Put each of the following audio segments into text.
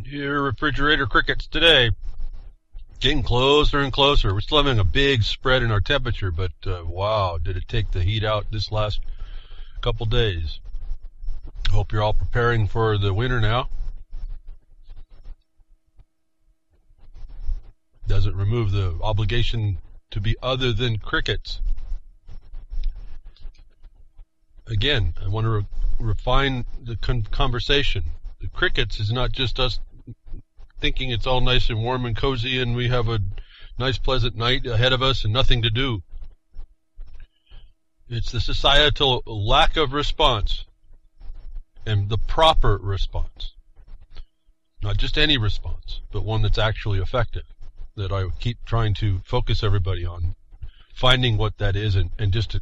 Dear refrigerator crickets, today, getting closer and closer. We're still having a big spread in our temperature, but wow, did it take the heat out this last couple days. Hope you're all preparing for the winter now. Doesn't remove the obligation to be other than crickets. Again, I want to refine the conversation. The crickets is not just us thinking it's all nice and warm and cozy and we have a nice pleasant night ahead of us and nothing to do. It's the societal lack of response and the proper response. Not just any response, but one that's actually effective, that I keep trying to focus everybody on, finding what that is and just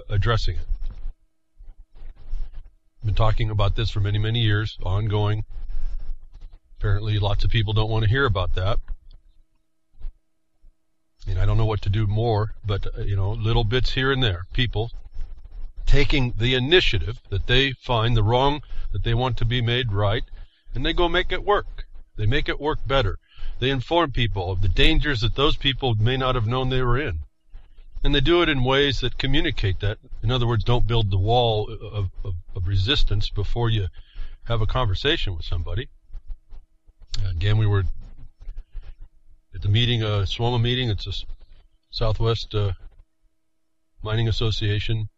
addressing it. I've been talking about this for many, many years, ongoing. Apparently lots of people don't want to hear about that. And I don't know what to do more, but, little bits here and there. People taking the initiative that they find the wrong that they want to be made right, and they go make it work. They make it work better. They inform people of the dangers that those people may not have known they were in. And they do it in ways that communicate that. In other words, don't build the wall of resistance before you have a conversation with somebody. Again, we were at the meeting, SWOMA meeting. It's a Southwest Mining Association.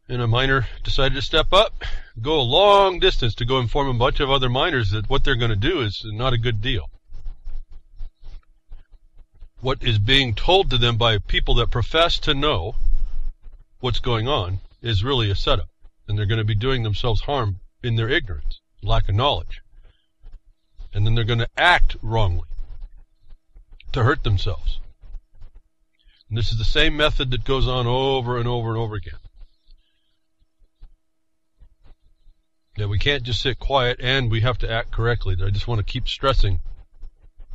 And a miner decided to step up, go a long distance to go inform a bunch of other miners that what they're going to do is not a good deal. What is being told to them by people that profess to know what's going on is really a setup. And they're going to be doing themselves harm in their ignorance, lack of knowledge. And then they're going to act wrongly to hurt themselves. And this is the same method that goes on over and over and over again. That we can't just sit quiet and we have to act correctly. I just want to keep stressing.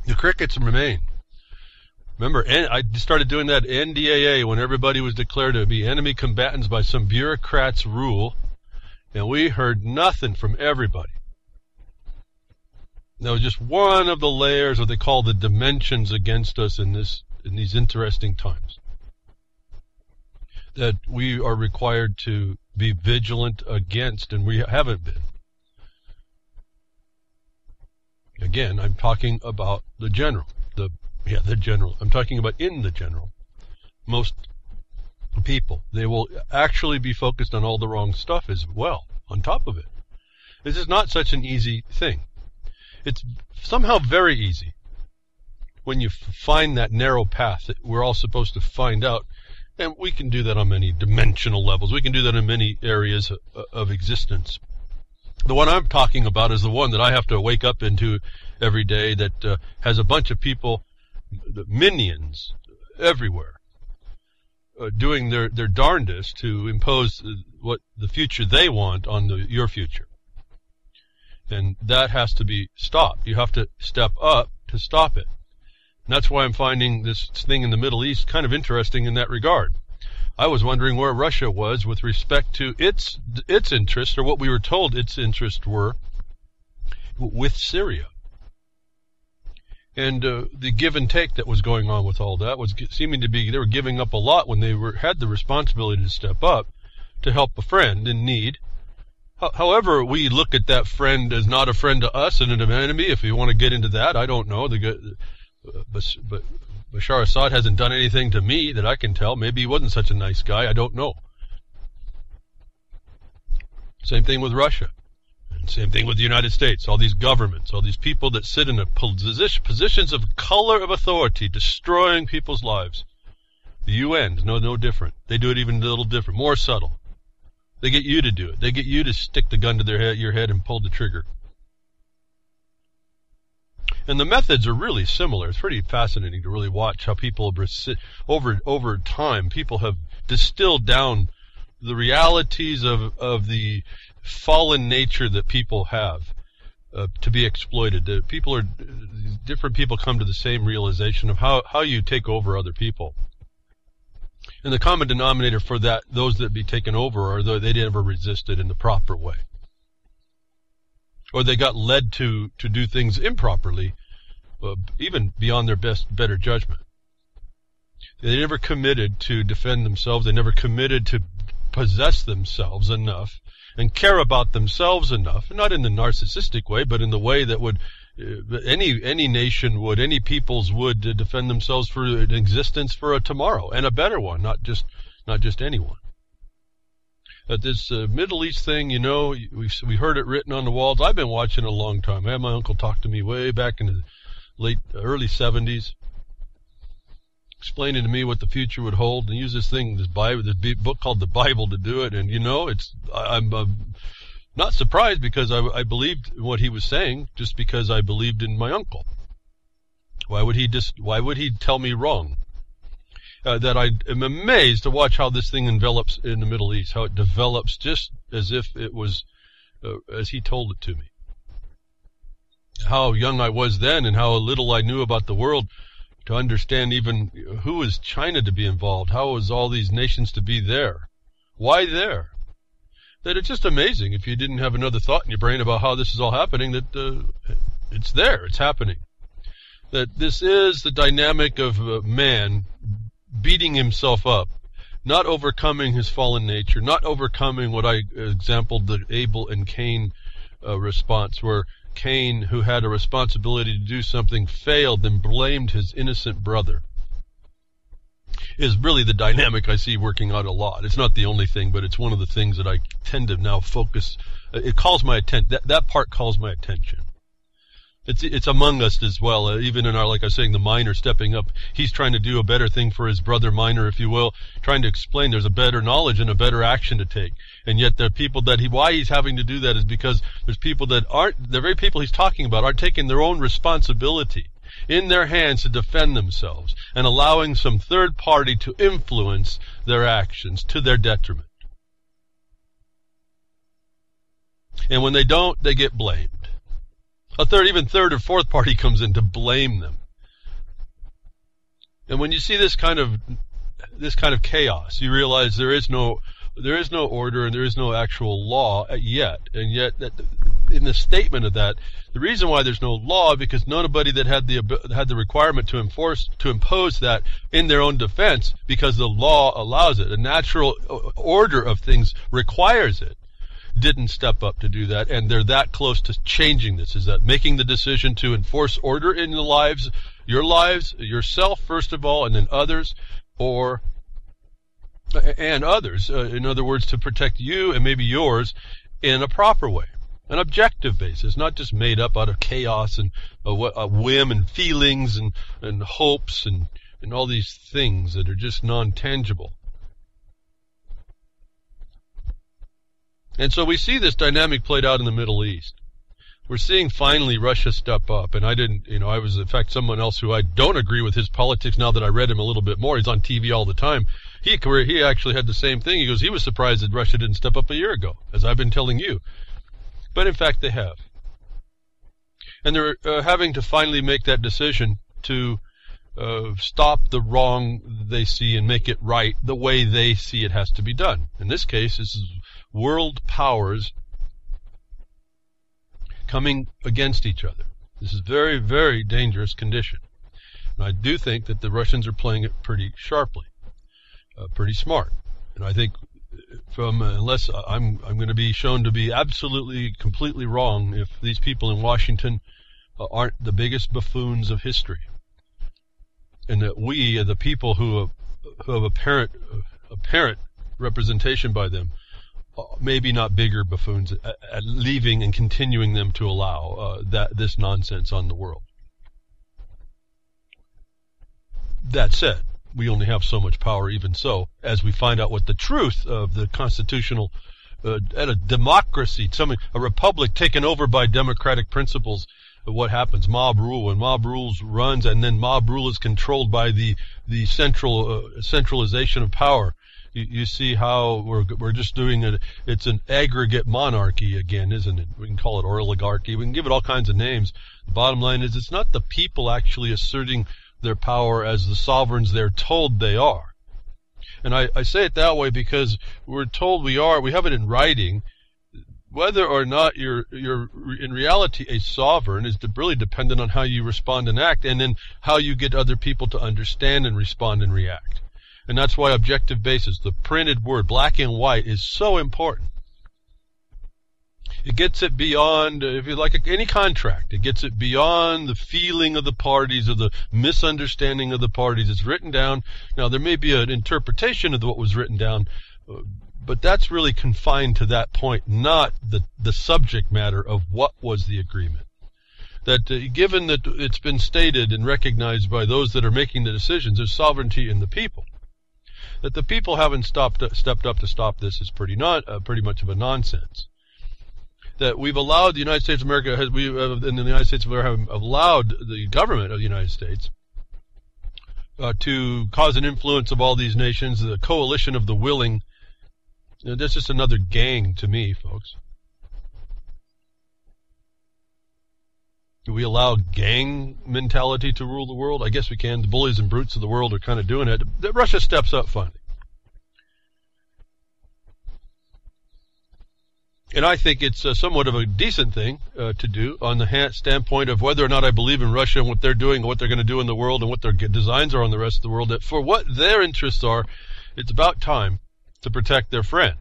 The crickets remain. Remember, I started doing that NDAA when everybody was declared to be enemy combatants by some bureaucrat's rule, and we heard nothing from everybody. That was just one of the layers, what they call the dimensions against us in these interesting times. That we are required to be vigilant against, and we haven't been. Again, I'm talking about the general. The general. I'm talking about in the general. Most people, they will actually be focused on all the wrong stuff as well, on top of it. This is not such an easy thing. It's somehow very easy when you find that narrow path that we're all supposed to find out. And we can do that on many dimensional levels. We can do that in many areas of existence. The one I'm talking about is the one that I have to wake up into every day that has a bunch of people, minions everywhere, doing their darndest to impose what the future they want on your future. And that has to be stopped. You have to step up to stop it. And that's why I'm finding this thing in the Middle East kind of interesting in that regard. I was wondering where Russia was with respect to its interests, or what we were told its interests were with Syria. And the give and take that was going on with all that was seeming to be they were giving up a lot when they had the responsibility to step up to help a friend in need. However, we look at that friend as not a friend to us and an enemy. If you want to get into that, I don't know. But Bashar Assad hasn't done anything to me that I can tell. Maybe he wasn't such a nice guy. I don't know. Same thing with Russia. And same thing with the United States. All these governments, all these people that sit in positions of color of authority, destroying people's lives. The UN is no different. They do it even a little different, more subtle. They get you to do it. They get you to stick the gun to your head and pull the trigger. And the methods are really similar. It's pretty fascinating to really watch how people over time, people have distilled down the realities of the fallen nature that people have to be exploited. Different people come to the same realization of how you take over other people. And the common denominator for those that be taken over, are they never resisted in the proper way. or they got led to do things improperly, even beyond their better judgment. They never committed to defend themselves. They never committed to possess themselves enough and care about themselves enough, not in the narcissistic way, but in the way that would any nation would, any peoples would, to defend themselves for an existence for a tomorrow, and a better one, not just anyone. This Middle East thing, you know, we heard it written on the walls. I've been watching it a long time. I had my uncle talk to me way back in the early 70s, explaining to me what the future would hold, and use this book called the Bible to do it. And you know, I'm not surprised, because I believed what he was saying, just because I believed in my uncle. Why would he tell me wrong? That I am amazed to watch how this thing envelops in the Middle East, how it develops just as if it was as he told it to me. How young I was then, and how little I knew about the world to understand even who is China to be involved, how is all these nations to be there, why there. That it's just amazing, if you didn't have another thought in your brain about how this is all happening, that it's there, it's happening. That this is the dynamic of man beating himself up, not overcoming his fallen nature, not overcoming what I exampled, the Abel and Cain response, where Cain, who had a responsibility to do something, failed and blamed his innocent brother, is really the dynamic I see working out a lot. It's not the only thing, but it's one of the things that I tend to now focus. It calls my attention. That part calls my attention. It's among us as well. Even in our, like I was saying, the miner stepping up, he's trying to do a better thing for his brother miner, if you will, trying to explain there's a better knowledge and a better action to take. And yet there are people why he's having to do that is because there's people that aren't, the very people he's talking about aren't taking their own responsibility in their hands to defend themselves, and allowing some third party to influence their actions to their detriment. And when they don't, they get blamed. A third or fourth party comes in to blame them. And when you see this kind of chaos, you realize there is no order, and there is no actual law yet. And yet, in the statement of that, the reason why there's no law, because nobody that had the requirement to impose that in their own defense, because the law allows it, a natural order of things requires it, didn't step up to do that. And they're that close to changing this, is that making the decision to enforce order in the lives, yourself first of all, and then others, and others, in other words, to protect you and maybe yours in a proper way, an objective basis, not just made up out of chaos and a whim and feelings and hopes and all these things that are just non-tangible. And so we see this dynamic played out in the Middle East. We're seeing finally Russia step up, and I was in fact someone else who I don't agree with his politics now that I read him a little bit more. He's on TV all the time. He actually had the same thing. He goes, he was surprised that Russia didn't step up a year ago, as I've been telling you. But in fact they have. And they're having to finally make that decision to stop the wrong they see and make it right the way they see it has to be done. In this case, this is world powers coming against each other. This is very, very dangerous condition. And I do think that the Russians are playing it pretty sharply, pretty smart. And I think unless I'm going to be shown to be absolutely, completely wrong if these people in Washington aren't the biggest buffoons of history. And that we, the people who have apparent representation by them, maybe not bigger buffoons at leaving and continuing them to allow this nonsense on the world. That said, we only have so much power, even so, as we find out what the truth of the constitutional, at a democracy, a republic taken over by democratic principles, what happens? Mob rule. When mob rules runs, and then mob rule is controlled by the centralization of power. You see how we're just doing it's an aggregate monarchy again, isn't it? We can call it oligarchy. We can give it all kinds of names. The bottom line is it's not the people actually asserting their power as the sovereigns they're told they are. And I say it that way because we're told we are. We have it in writing. whether or not you're in reality a sovereign is really dependent on how you respond and act, and then how you get other people to understand and respond and react. And that's why objective basis, the printed word, black and white, is so important. It gets it beyond, if you like, any contract. It gets it beyond the feeling of the parties or the misunderstanding of the parties. It's written down. Now, there may be an interpretation of what was written down, but that's really confined to that point, not the subject matter of what was the agreement. That given that it's been stated and recognized by those that are making the decisions, there's sovereignty in the people. That the people haven't stepped up to stop this is pretty much of a nonsense. That we've allowed the United States of America, in the United States of America, have allowed the government of the United States to cause an influence of all these nations, the coalition of the willing. That's just another gang to me, folks. Do we allow gang mentality to rule the world? I guess we can. The bullies and brutes of the world are kind of doing it. Russia steps up finally. And I think it's somewhat of a decent thing to do on the standpoint of whether or not I believe in Russia and what they're doing and what they're going to do in the world and what their designs are on the rest of the world. That for what their interests are, it's about time to protect their friend.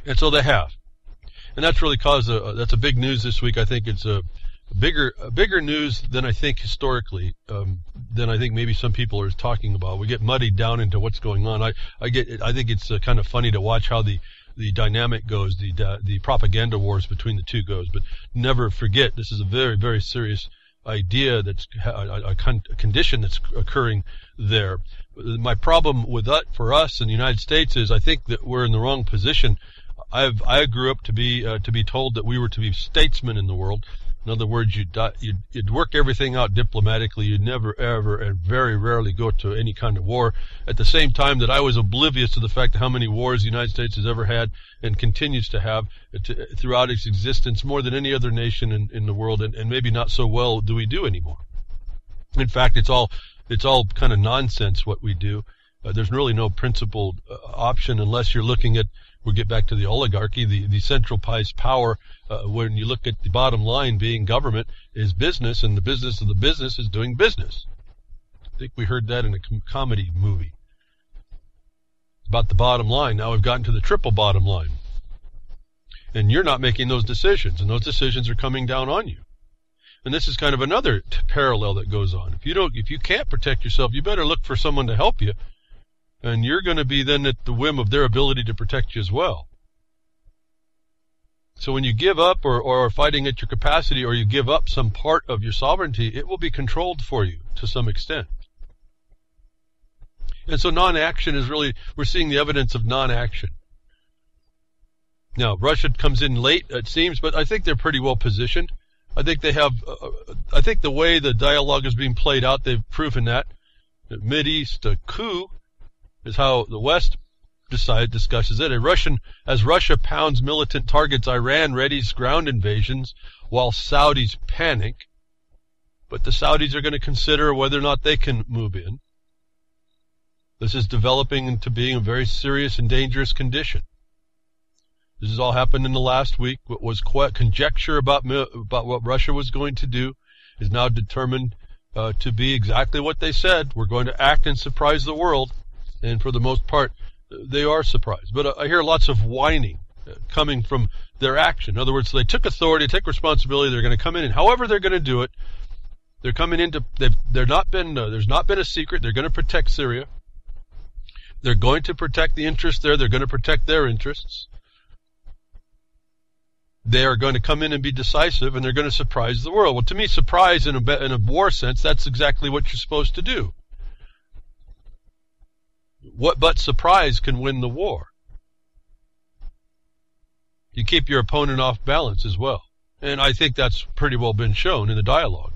And so they have. And that's really caused that's a big news this week. I think it's a bigger news than I think historically, than I think maybe some people are talking about. We get muddied down into what's going on. I think it's kind of funny to watch how the dynamic goes, the propaganda wars between the two goes. But never forget, this is a very, very serious idea, that's a condition that's occurring there. My problem with that for us in the United States is I think that we're in the wrong position. I grew up to be told that we were to be statesmen in the world. In other words, you'd work everything out diplomatically. You'd never, ever, and very rarely go to any kind of war. At the same time that I was oblivious to the fact of how many wars the United States has ever had and continues to have throughout its existence, more than any other nation in the world, and maybe not so well do we do anymore. In fact, it's all kind of nonsense what we do. There's really no principled option unless you're looking at, we'll get back to the oligarchy, the centralized power. When you look at the bottom line being government is business, and the business of the business is doing business. I think we heard that in a comedy movie about the bottom line. Now we've gotten to the triple bottom line. And you're not making those decisions, and those decisions are coming down on you. And this is kind of another parallel that goes on. If you can't protect yourself, you better look for someone to help you. And you're going to be then at the whim of their ability to protect you as well. So when you give up or are fighting at your capacity, or you give up some part of your sovereignty, it will be controlled for you to some extent. And so non-action is really, we're seeing the evidence of non-action. Now, Russia comes in late, it seems, but I think they're pretty well positioned. I think they have, I think the way the dialogue is being played out, they've proven that. The Mideast coup is how the West discusses it. As Russia pounds militant targets, Iran readies ground invasions while Saudis panic. But the Saudis are going to consider whether or not they can move in. This is developing into being a very serious and dangerous condition. This has all happened in the last week. What was conjecture about what Russia was going to do is now determined to be exactly what they said. We're going to act and surprise the world. And for the most part, they are surprised. But I hear lots of whining coming from their action. In other words, they took authority, take responsibility. They're going to come in, and however they're going to do it, they're coming into. There's not been a secret. They're going to protect Syria. They're going to protect the interests there. They're going to protect their interests. They are going to come in and be decisive, and they're going to surprise the world. Well, to me, surprise in a war sense, that's exactly what you're supposed to do. What but surprise can win the war? You keep your opponent off balance as well. And I think that's pretty well been shown in the dialogue.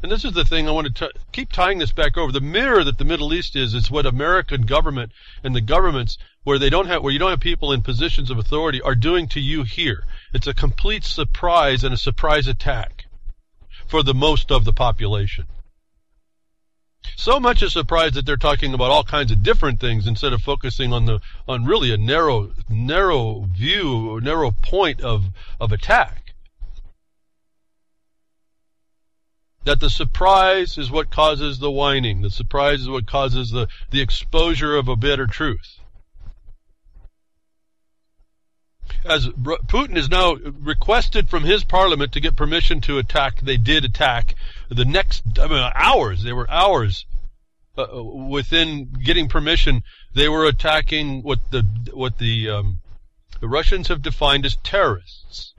And this is the thing I want to keep tying this back over. The mirror that the Middle East is what American government and the governments where you don't have people in positions of authority are doing to you here. It's a complete surprise and a surprise attack for the most of the population. So much a surprise that they're talking about all kinds of different things instead of focusing on really a narrow view, or narrow point of attack. That the surprise is what causes the whining. The surprise is what causes the exposure of a bitter truth. As Putin is now requested from his parliament to get permission to attack, they did attack the next hours. They were hours within getting permission. They were attacking what the Russians have defined as terrorists.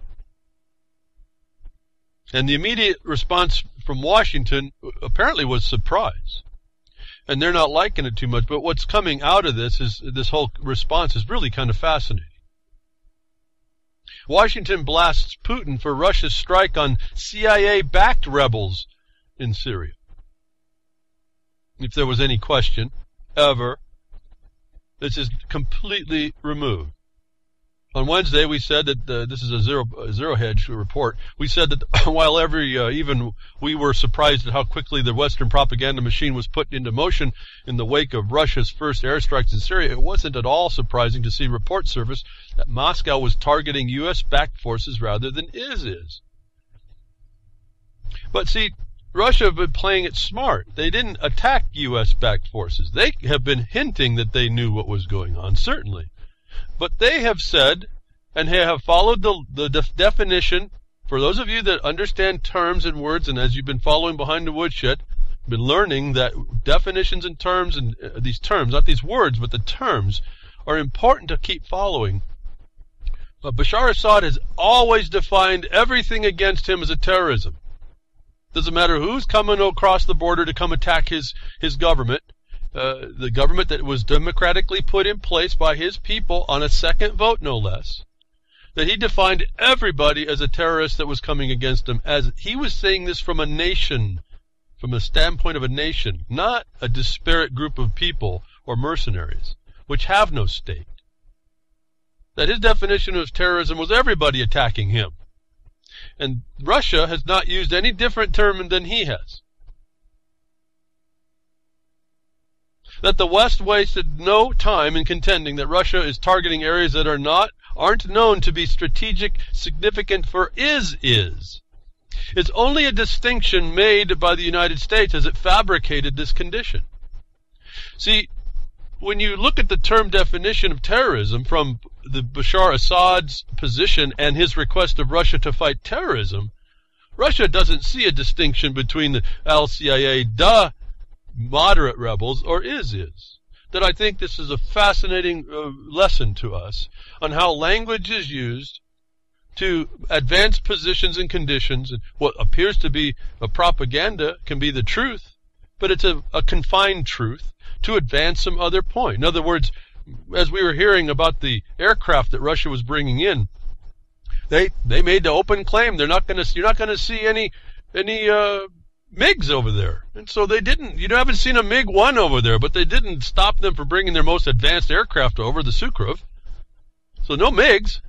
And the immediate response from Washington apparently was surprise. And they're not liking it too much. But what's coming out of this whole response is really kind of fascinating. Washington blasts Putin for Russia's strike on CIA-backed rebels in Syria. If there was any question, ever, this is completely removed. On Wednesday, we said that this is a zero hedge report. We said that while even we were surprised at how quickly the Western propaganda machine was put into motion in the wake of Russia's first airstrikes in Syria, it wasn't at all surprising to see report surface that Moscow was targeting U.S.-backed forces rather than ISIS. But see, Russia have been playing it smart. They didn't attack U.S.-backed forces. They have been hinting that they knew what was going on, certainly. But they have said, and have followed the definition, for those of you that understand terms and words, and as you've been following behind the woodshed, been learning that definitions and terms, and these terms, not these words, but the terms, are important to keep following. But Bashar Assad has always defined everything against him as a terrorism. Doesn't matter who's coming across the border to come attack his government. The government that was democratically put in place by his people on a second vote, no less, that he defined everybody as a terrorist that was coming against him, as he was saying this from a nation, from a standpoint of a nation, not a disparate group of people or mercenaries, which have no state. That his definition of terrorism was everybody attacking him. And Russia has not used any different term than he has. That the West wasted no time in contending that Russia is targeting areas that aren't known to be strategic significant for ISIS. It's only a distinction made by the United States as it fabricated this condition. See, when you look at the term definition of terrorism from the Bashar Assad's position and his request of Russia to fight terrorism, Russia doesn't see a distinction between the al-Qaeda moderate rebels or ISIS. That I think this is a fascinating lesson to us on how language is used to advance positions and conditions, and what appears to be a propaganda can be the truth, but it's a confined truth to advance some other point. In other words, as we were hearing about the aircraft that Russia was bringing in, they made the open claim you're not going to see any MiGs over there. And so they didn't. You haven't seen a MiG-1 over there, but they didn't stop them from bringing their most advanced aircraft over, the Sukhov. So no MiGs.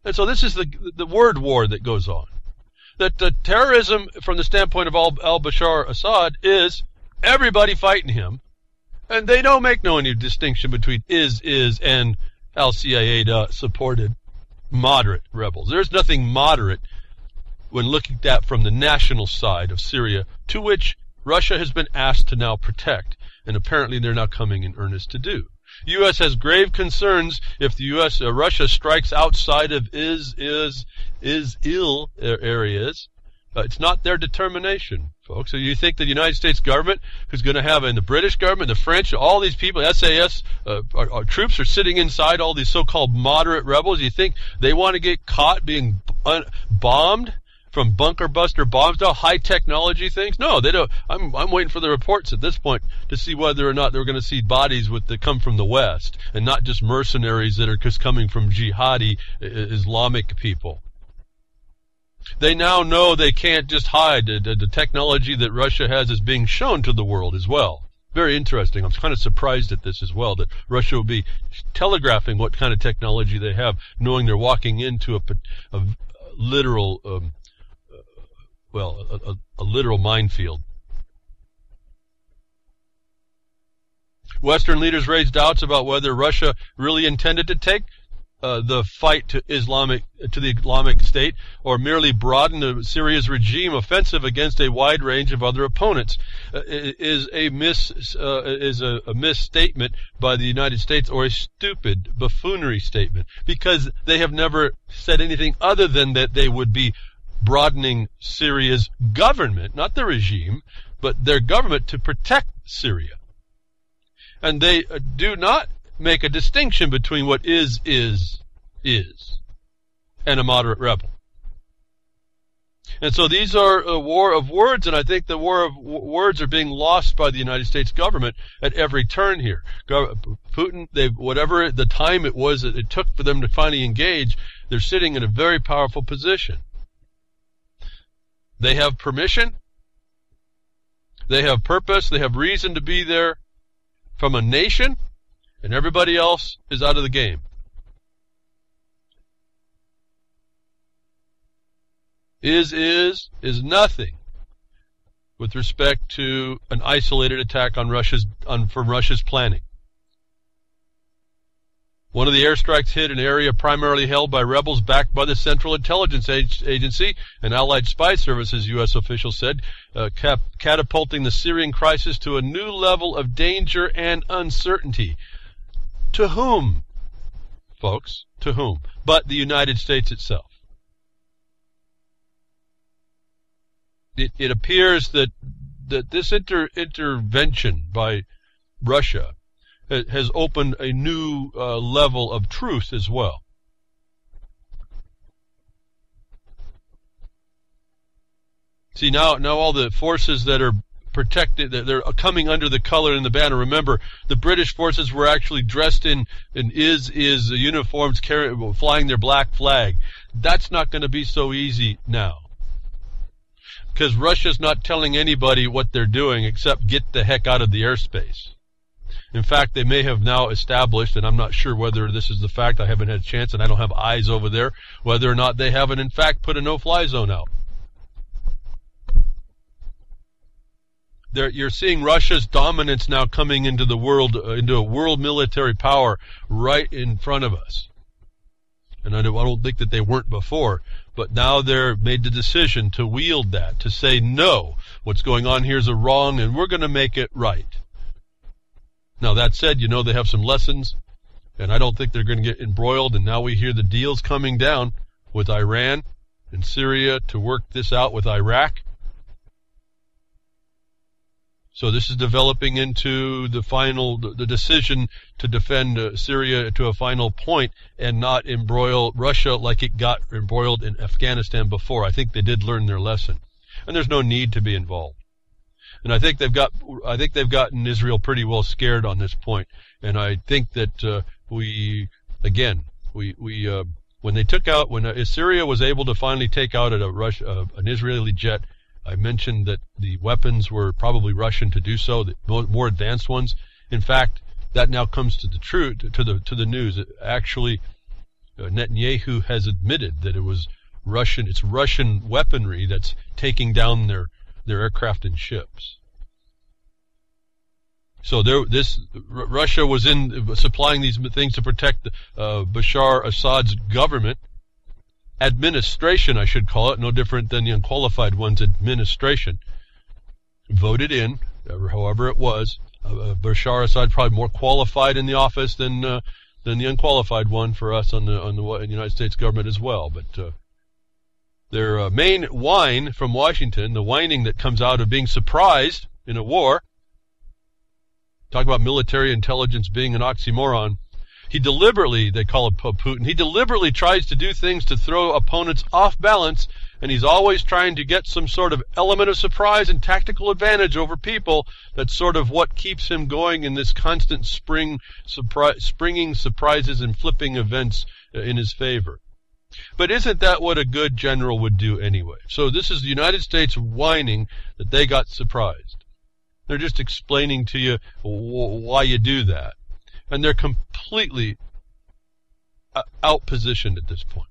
And so this is the word war that goes on. That the terrorism from the standpoint of al-Bashar Assad is everybody fighting him, and they don't make any distinction between ISIS and al-Qaeda supported moderate rebels. There's nothing moderate when looking at that from the national side of Syria, to which Russia has been asked to now protect, and apparently they're not coming in earnest to do. U.S. has grave concerns if the Russia strikes outside of ISIL areas. It's not their determination, folks. So you think the United States government, who's going to have, and the British government, the French, all these people, SAS our troops are sitting inside all these so-called moderate rebels. You think they want to get caught being bombed from bunker buster bombs to high technology things? No, they don't. I'm waiting for the reports at this point to see whether or not they're going to see bodies that come from the West, and not just mercenaries that are just coming from jihadi Islamic people. They now know they can't just hide. The technology that Russia has is being shown to the world as well. Very interesting. I'm kind of surprised at this as well, that Russia will be telegraphing what kind of technology they have, knowing they're walking into a literal, a literal minefield. Western leaders raised doubts about whether Russia really intended to take the fight to the Islamic State, or merely broaden Syria's regime offensive against a wide range of other opponents, is a misstatement by the United States, or a stupid buffoonery statement, because they have never said anything other than that they would be broadening Syria's government, not the regime, but their government, to protect Syria. And they do not make a distinction between what is, and a moderate rebel. And so these are a war of words, and I think the war of words are being lost by the United States government at every turn here. Putin, whatever the time it was that it took for them to finally engage, they're sitting in a very powerful position. They have permission, they have purpose, they have reason to be there from a nation, and everybody else is out of the game. Is nothing with respect to an isolated attack on from Russia's planning. One of the airstrikes hit an area primarily held by rebels backed by the Central Intelligence Agency and Allied spy services, U.S. officials said, catapulting the Syrian crisis to a new level of danger and uncertainty. To whom, folks? To whom? But the United States itself. It appears that this intervention by Russia has opened a new level of truth as well. See, now all the forces that are protected, they're coming under the color and the banner. Remember, the British forces were actually dressed in uniforms, flying their black flag. That's not going to be so easy now, because Russia's not telling anybody what they're doing except get the heck out of the airspace. In fact, they may have now established, and I'm not sure whether this is the fact, I haven't had a chance and I don't have eyes over there, whether or not they haven't in fact put a no-fly zone out. You're seeing Russia's dominance now coming into the world, into a world military power right in front of us. And I don't think that they weren't before, but now they're made the decision to wield that, to say, no, what's going on here is a wrong, and we're going to make it right. Now, that said, they have some lessons, and I don't think they're going to get embroiled, and now we hear the deals coming down with Iran and Syria to work this out with Iraq. So this is developing into the decision to defend Syria to a final point and not embroil Russia like it got embroiled in Afghanistan before. I think they did learn their lesson, and there's no need to be involved. And I think they've gotten Israel pretty well scared on this point. And I think that when Syria was able to finally take out an Israeli jet, I mentioned that the weapons were probably Russian to do so, the more advanced ones. In fact, that now comes to the news. Actually, Netanyahu has admitted that it was Russian. It's Russian weaponry that's taking down their aircraft and ships. So Russia was supplying these things to protect Bashar Assad's government. Administration, I should call it, no different than the unqualified one's administration. Voted in, however it was. Bashar Assad probably more qualified in the office than the unqualified one for us in the United States government as well. But their main whine from Washington, the whining that comes out of being surprised in a war, talk about military intelligence being an oxymoron. They call it Putin, he deliberately tries to do things to throw opponents off balance, and he's always trying to get some sort of element of surprise and tactical advantage over people. That's sort of what keeps him going in this constant springing surprises and flipping events in his favor. But isn't that what a good general would do anyway? So this is the United States whining that they got surprised. They're just explaining to you why you do that. And they're completely outpositioned at this point.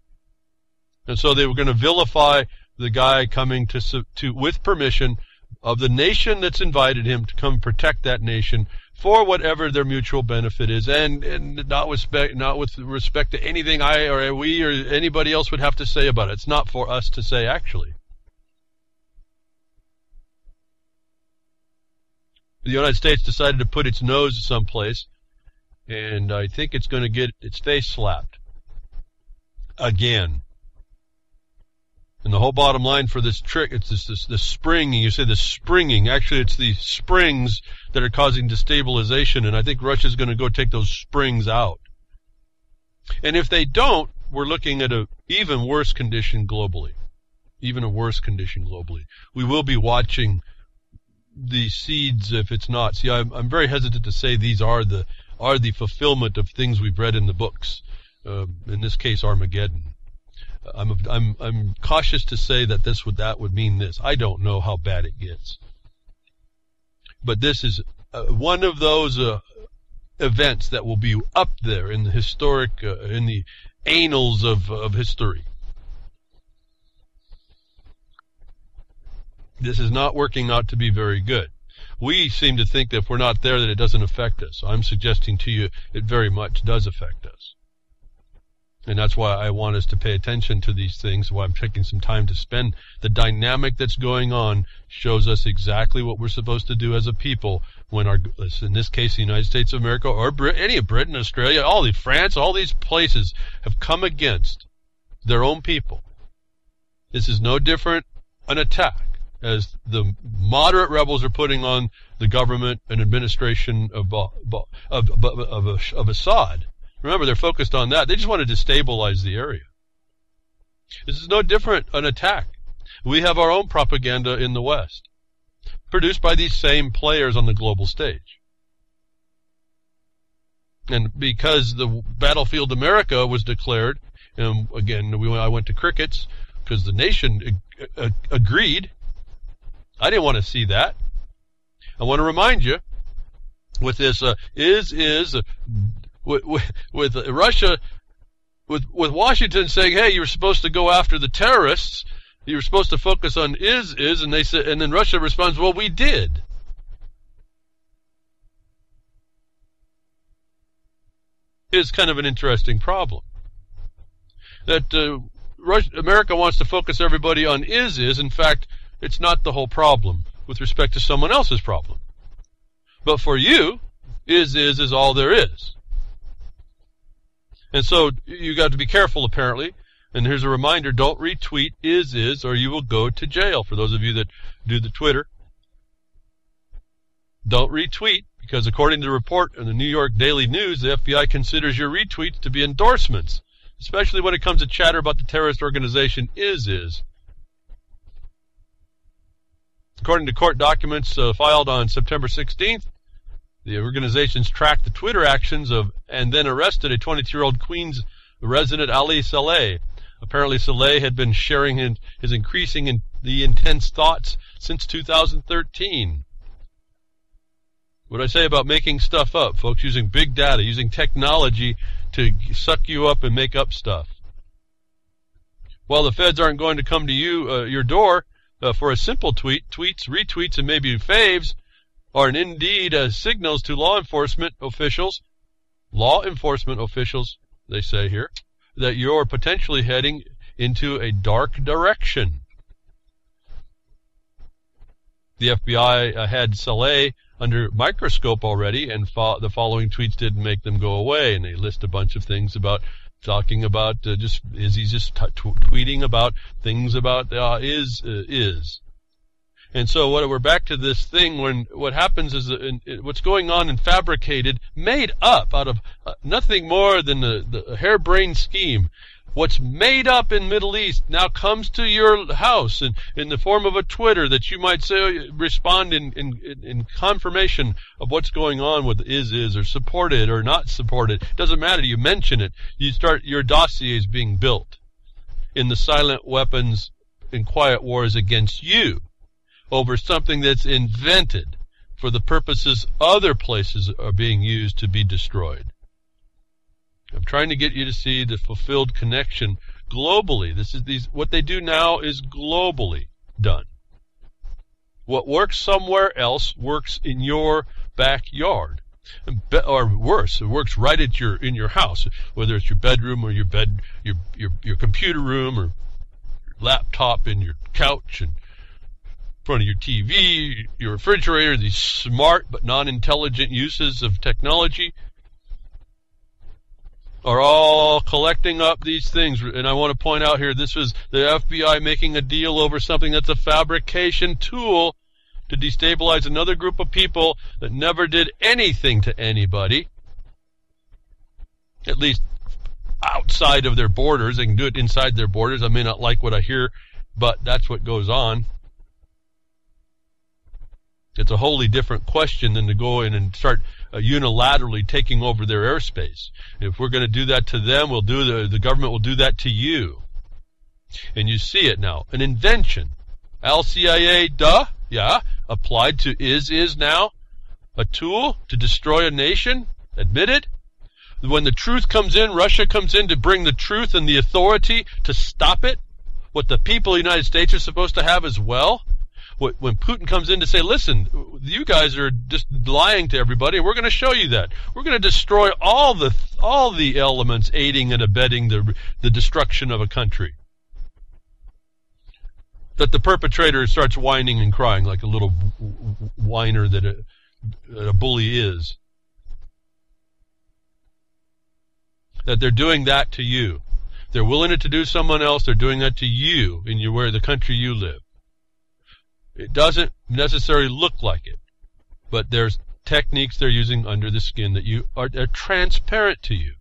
And so they were going to vilify the guy coming to with permission of the nation that's invited him to come protect that nation for whatever their mutual benefit is, and not with respect to anything I or we or anybody else would have to say about it. It's not for us to say, actually. The United States decided to put its nose someplace, and I think it's going to get its face slapped again. And the whole bottom line for this trick, it's this springing. You say the springing. Actually, it's the springs that are causing destabilization, and I think Russia's going to go take those springs out. And if they don't, we're looking at an even worse condition globally. Even a worse condition globally. We will be watching the seeds if it's not. See, I'm very hesitant to say these are the fulfillment of things we've read in the books. In this case, Armageddon. I'm cautious to say that that would mean this. I don't know how bad it gets, but this is one of those events that will be up there in the historic, in the annals of history. This is not working out to be very good. We seem to think that if we're not there, that it doesn't affect us. I'm suggesting to you it very much does affect us. And that's why I want us to pay attention to these things, why I'm taking some time to spend. The dynamic that's going on shows us exactly what we're supposed to do as a people when in this case, the United States of America, or any of Britain, Australia, France, all these places have come against their own people. This is no different an attack as the moderate rebels are putting on the government and administration of Assad. Remember, they're focused on that. They just want to destabilize the area. This is no different an attack. We have our own propaganda in the West, produced by these same players on the global stage. And because the Battlefield America was declared, and again, I went to crickets because the nation agreed. I didn't want to see that. I want to remind you, with this with Russia, with Washington saying, "Hey, you were supposed to go after the terrorists. You were supposed to focus on and they said, and then Russia responds, "Well, we did." Is kind of an interesting problem. That America wants to focus everybody on is. In fact, it's not the whole problem with respect to someone else's problem. But for you, is all there is. And so you got to be careful, apparently. And here's a reminder, don't retweet is, or you will go to jail. For those of you that do the Twitter, don't retweet, because according to the report in the New York Daily News, the FBI considers your retweets to be endorsements, especially when it comes to chatter about the terrorist organization is. According to court documents filed on September 16th, the organizations tracked the Twitter actions of and then arrested a 22-year-old Queens resident, Ali Saleh. Apparently, Saleh had been sharing his increasing the intense thoughts since 2013. What I say about making stuff up, folks, using big data, using technology to suck you up and make up stuff. While the feds aren't going to come to you, your door, for a simple tweet, tweets, retweets, and maybe faves are indeed signals to law enforcement officials, they say here, that you're potentially heading into a dark direction. The FBI had Saleh under microscope already, and the following tweets didn't make them go away, and they list a bunch of things about talking about he's just tweeting about things about is. And so we're back to this thing when what happens is what's going on and fabricated, made up out of nothing more than the harebrained scheme. What's made up in Middle East now comes to your house in the form of a Twitter that you might say respond in confirmation of what's going on with is or support it or not support it. Doesn't matter. You mention it. You start your dossiers being built in the silent weapons and quiet wars against you over something that's invented for the purposes other places are being used to be destroyed. I'm trying to get you to see the fulfilled connection globally. What they do now is globally done. What works somewhere else works in your backyard. Or worse, it works right at in your house, whether it's your bedroom or your computer room or laptop and your couch and in front of your TV, your refrigerator. These smart but non-intelligent uses of technology are all collecting up these things. And I want to point out here, this was the FBI making a deal over something that's a fabrication tool to destabilize another group of people that never did anything to anybody, at least outside of their borders. They can do it inside their borders. I may not like what I hear, but that's what goes on. It's a wholly different question than to go in and start unilaterally taking over their airspace. If we're going to do that to them, the government will do that to you. And you see it now. An invention. LCIA, yeah, applied to is now a tool to destroy a nation, admitted. When the truth comes in, Russia comes in to bring the truth and the authority to stop it, what the people of the United States are supposed to have as well. When Putin comes in to say, listen, you guys are just lying to everybody, and we're going to show you that. We're going to destroy all the elements aiding and abetting the destruction of a country. That the perpetrator starts whining and crying like a little whiner that a bully is. That they're doing that to you. They're willing to do someone else, they're doing that to you in the country you live. It doesn't necessarily look like it, but there's techniques they're using under the skin that are transparent to you.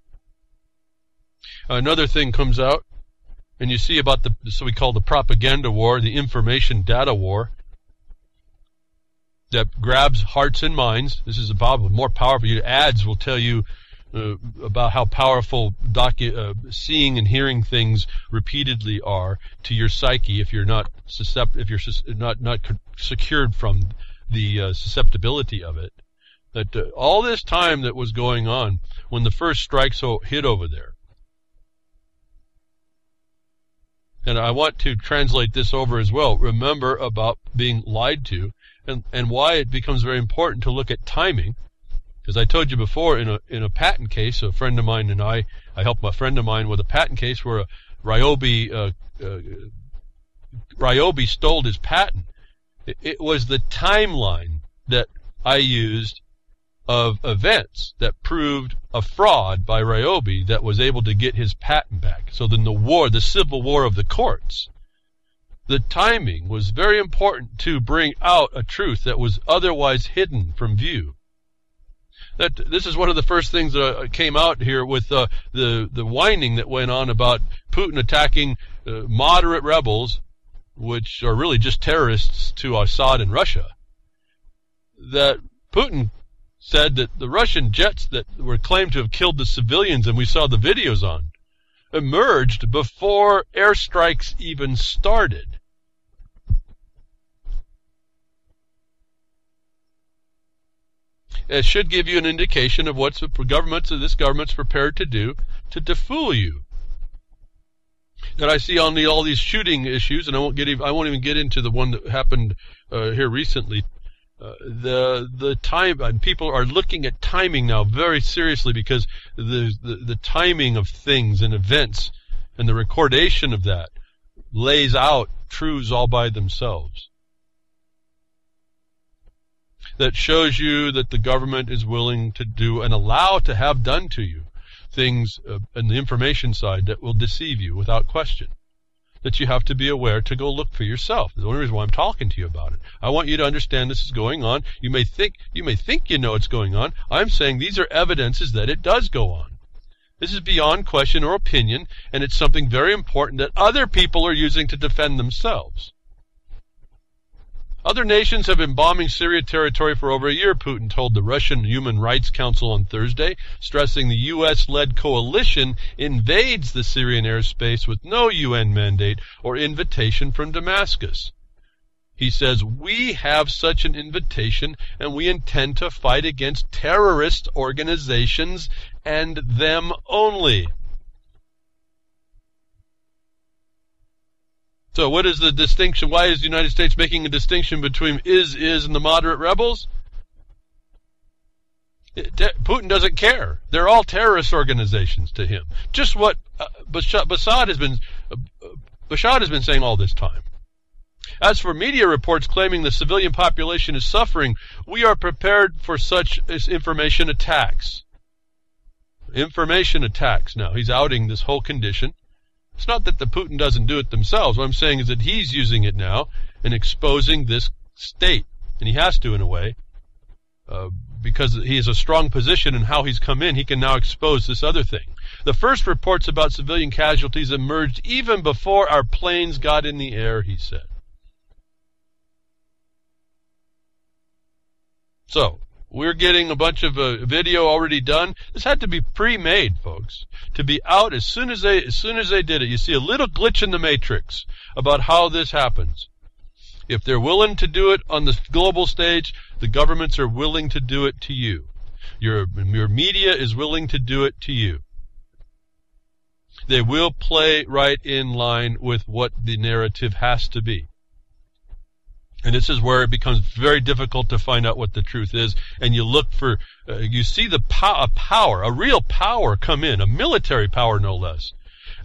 Another thing comes out, and you see about so we call the propaganda war, the information data war, that grabs hearts and minds. This is about more powerful. Ads will tell you about how powerful seeing and hearing things repeatedly are to your psyche if you're not secured from the susceptibility of it. That all this time that was going on when the first strikes hit over there. And I want to translate this over as well. Remember about being lied to and why it becomes very important to look at timing. As I told you before, in a patent case, a friend of mine and I helped a friend of mine with a patent case where Ryobi stole his patent. It was the timeline that I used of events that proved a fraud by Ryobi that was able to get his patent back. So then the civil war of the courts, the timing was very important to bring out a truth that was otherwise hidden from view. This is one of the first things that came out here with the whining that went on about Putin attacking moderate rebels, which are really just terrorists to Assad and Russia. That Putin said that the Russian jets that were claimed to have killed the civilians, and we saw the videos on, emerged before airstrikes even started. It should give you an indication of what this government's prepared to do to defool you. And I see on all these shooting issues, and I won't even get into the one that happened here recently. The time, and people are looking at timing now very seriously because the timing of things and events and the recordation of that lays out truths all by themselves. That shows you that the government is willing to do and allow to have done to you things in the information side that will deceive you without question. That you have to be aware to go look for yourself. The only reason why I'm talking to you about it. I want you to understand this is going on. You may think you know it's going on. I'm saying these are evidences that it does go on. This is beyond question or opinion, and it's something very important that other people are using to defend themselves. Other nations have been bombing Syria territory for over a year, Putin told the Russian Human Rights Council on Thursday, stressing the U.S.-led coalition invades the Syrian airspace with no UN mandate or invitation from Damascus. He says, we have such an invitation and we intend to fight against terrorist organizations and them only. So what is the distinction? Why is the United States making a distinction between is and the moderate rebels? Putin doesn't care. They're all terrorist organizations to him. Just what Bashar has been saying all this time. As for media reports claiming the civilian population is suffering, we are prepared for such information attacks. Information attacks. Now, he's outing this whole condition. It's not that the Putin doesn't do it themselves. What I'm saying is that he's using it now and exposing this state. And he has to, in a way, because he has a strong position in how he's come in. He can now expose this other thing. The first reports about civilian casualties emerged even before our planes got in the air, he said. So, we're getting a bunch of video already done. This had to be pre-made, folks, to be out as soon as they did it. You see a little glitch in the matrix about how this happens. If they're willing to do it on the global stage, the governments are willing to do it to you. Your media is willing to do it to you. They will play right in line with what the narrative has to be. And this is where it becomes very difficult to find out what the truth is. And you look for, you see the power, a real power come in, a military power no less.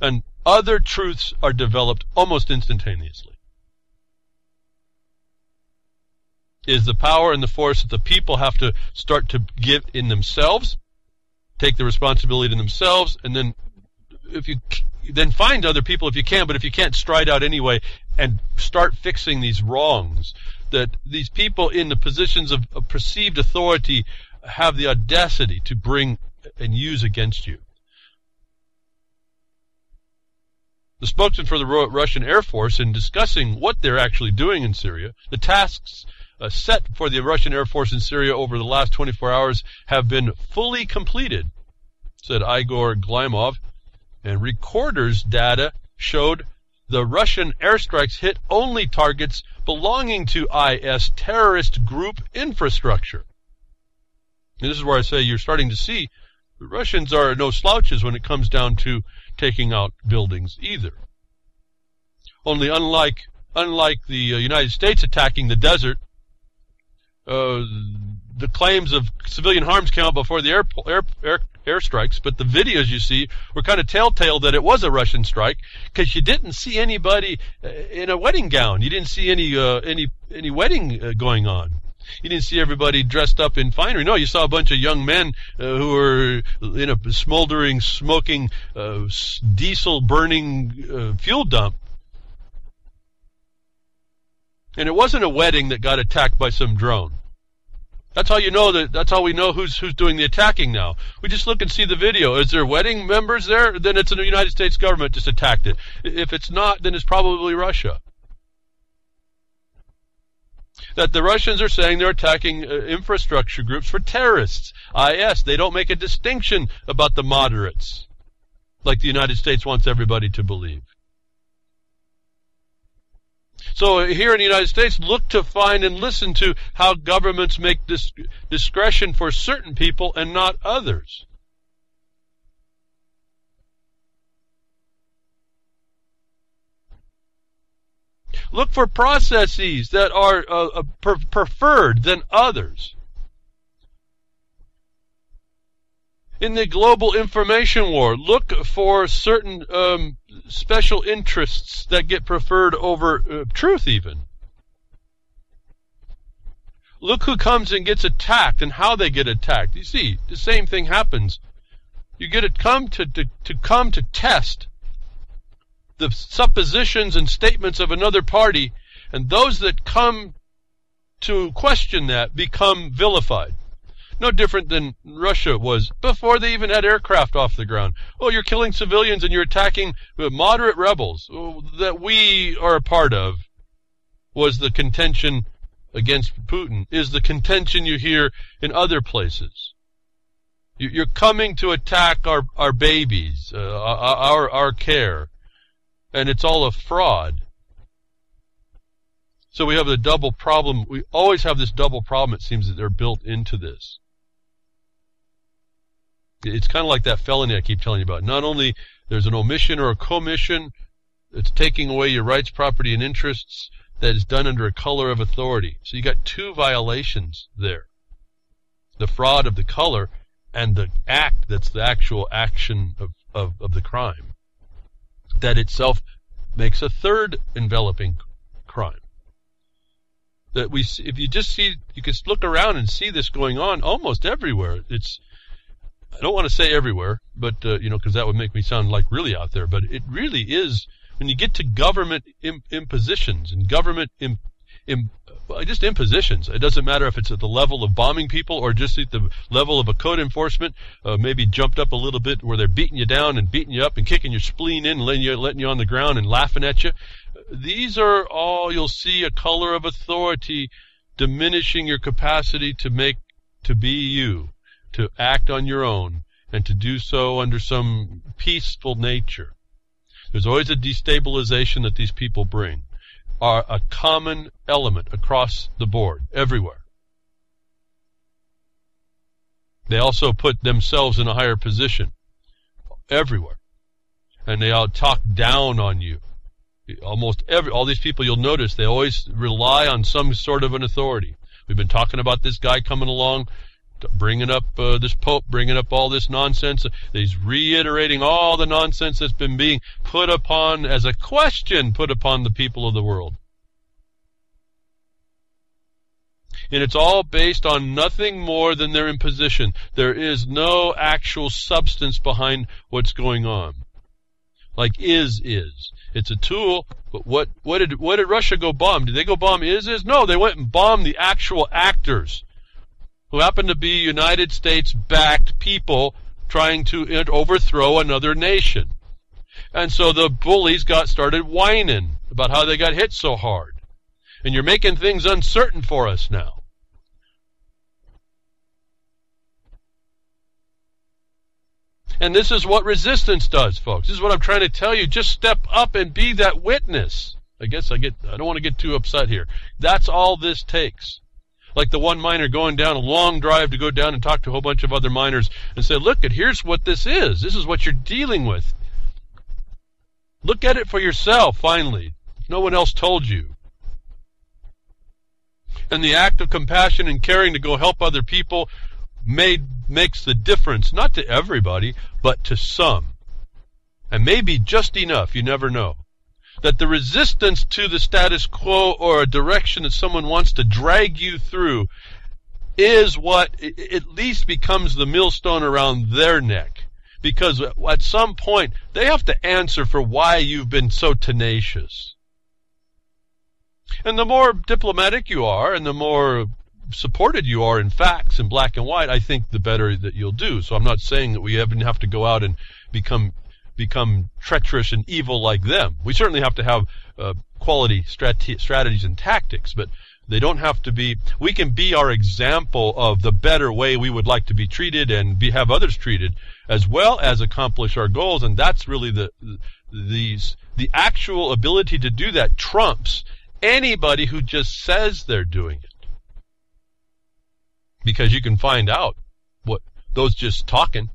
And other truths are developed almost instantaneously. Is the power and the force that the people have to start to give in themselves, take the responsibility in themselves, and then then find other people if you can, but if you can't, stride out anyway and start fixing these wrongs that these people in the positions of perceived authority have the audacity to bring and use against you. The spokesman for the Russian Air Force, in discussing what they're actually doing in Syria, the tasks set for the Russian Air Force in Syria over the last 24 hours have been fully completed, said Igor Glimov, and recorders data showed the Russian airstrikes hit only targets belonging to IS terrorist group infrastructure. And this is where I say you're starting to see the Russians are no slouches when it comes down to taking out buildings either. Only unlike the United States attacking the desert, the claims of civilian harms came out before the airstrikes, but the videos you see were kind of telltale that it was a Russian strike, because you didn't see anybody in a wedding gown. You didn't see any wedding going on. You didn't see everybody dressed up in finery. No, you saw a bunch of young men who were in a smoldering, smoking, diesel-burning fuel dump. And it wasn't a wedding that got attacked by some drone. That's how you know that's how we know who's doing the attacking now. We just look and see the video. Is there wedding members there? Then it's the United States government just attacked it. If it's not, then it's probably Russia. That the Russians are saying they're attacking infrastructure groups for terrorists. IS, they don't make a distinction about the moderates, like the United States wants everybody to believe. So here in the United States, look to find and listen to how governments make this discretion for certain people and not others. Look for processes that are preferred than others. In the global information war, look for certain special interests that get preferred over truth even. Look who comes and gets attacked and how they get attacked. You see, the same thing happens. You get it come to test the suppositions and statements of another party, and those that come to question that become vilified. No different than Russia was before they even had aircraft off the ground. Oh, you're killing civilians and you're attacking moderate rebels that we are a part of, was the contention against Putin, is the contention you hear in other places. You're coming to attack our babies, our care, and it's all a fraud. So we have the double problem. We always have this double problem, it seems, that they're built into this. It's kind of like that felony I keep telling you about. Not only there's an omission or a commission, it's taking away your rights, property, and interests that is done under a color of authority. So you got two violations there. the fraud of the color, and the act that's the actual action of the crime, that itself makes a third enveloping crime. That we, if you just see, you can look around and see this going on almost everywhere. I don't want to say everywhere, but because that would make me sound like really out there. But it really is when you get to government impositions and government just impositions. It doesn't matter if it's at the level of bombing people or just at the level of a code enforcement, maybe jumped up a little bit where they're beating you down and beating you up and kicking your spleen in and letting you on the ground and laughing at you. These are all, you'll see, a color of authority diminishing your capacity to be you, to act on your own, and to do so under some peaceful nature. There's always a destabilization that these people bring, are a common element across the board, everywhere. They also put themselves in a higher position, everywhere. And they all talk down on you. All these people, you'll notice, they always rely on some sort of an authority. We've been talking about this guy coming along, bringing up this Pope, bringing up all this nonsense. He's reiterating all the nonsense that's been being put upon as a question put upon the people of the world. And it's all based on nothing more than their imposition. There is no actual substance behind what's going on. Like is. It's a tool, but what did Russia go bomb? Did they go bomb is? No, they went and bombed the actual actors, who happen to be United States-backed people trying to overthrow another nation. And so the bullies started whining about how they got hit so hard. And you're making things uncertain for us now. And this is what resistance does, folks. This is what I'm trying to tell you. Just step up and be that witness. I don't want to get too upset here. That's all this takes. Like the one miner going down a long drive to go down and talk to a whole bunch of other miners and say, look, here's what this is. This is what you're dealing with. Look at it for yourself, finally. No one else told you. And the act of compassion and caring to go help other people makes the difference, not to everybody, but to some. And maybe just enough, you never know. That the resistance to the status quo or a direction that someone wants to drag you through is what at least becomes the millstone around their neck. Because at some point, they have to answer for why you've been so tenacious. And the more diplomatic you are, and the more supported you are in facts in black and white, I think the better that you'll do. So I'm not saying that we even have to go out and become treacherous and evil like them. We certainly have to have quality strategies and tactics, but they don't have to be. We can be our example of the better way we would like to be treated and have others treated, as well as accomplish our goals. And that's really the actual ability to do that trumps anybody who just says they're doing it. Because you can find out what those just talking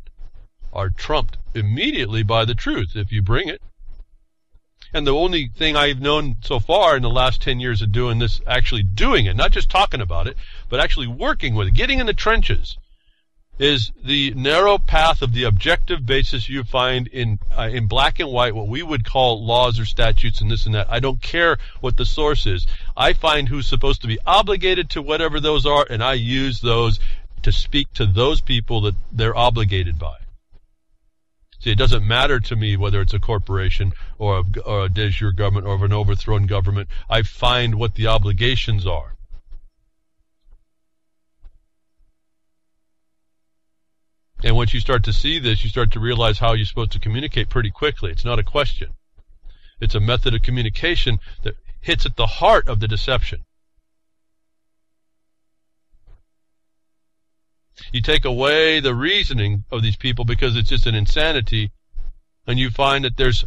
are trumped immediately by the truth if you bring it. And the only thing I've known so far in the last 10 years of doing this, actually doing it, not just talking about it, but actually working with it, getting in the trenches, is the narrow path of the objective basis you find in black and white, what we would call laws or statutes and this and that. I don't care what the source is. I find who's supposed to be obligated to whatever those are, and I use those to speak to those people that they're obligated by. See, it doesn't matter to me whether it's a corporation or a de jure government or an overthrown government. I find what the obligations are. And once you start to see this, you start to realize how you're supposed to communicate pretty quickly. It's not a question. It's a method of communication that hits at the heart of the deception. You take away the reasoning of these people because it's just an insanity, and you find that there's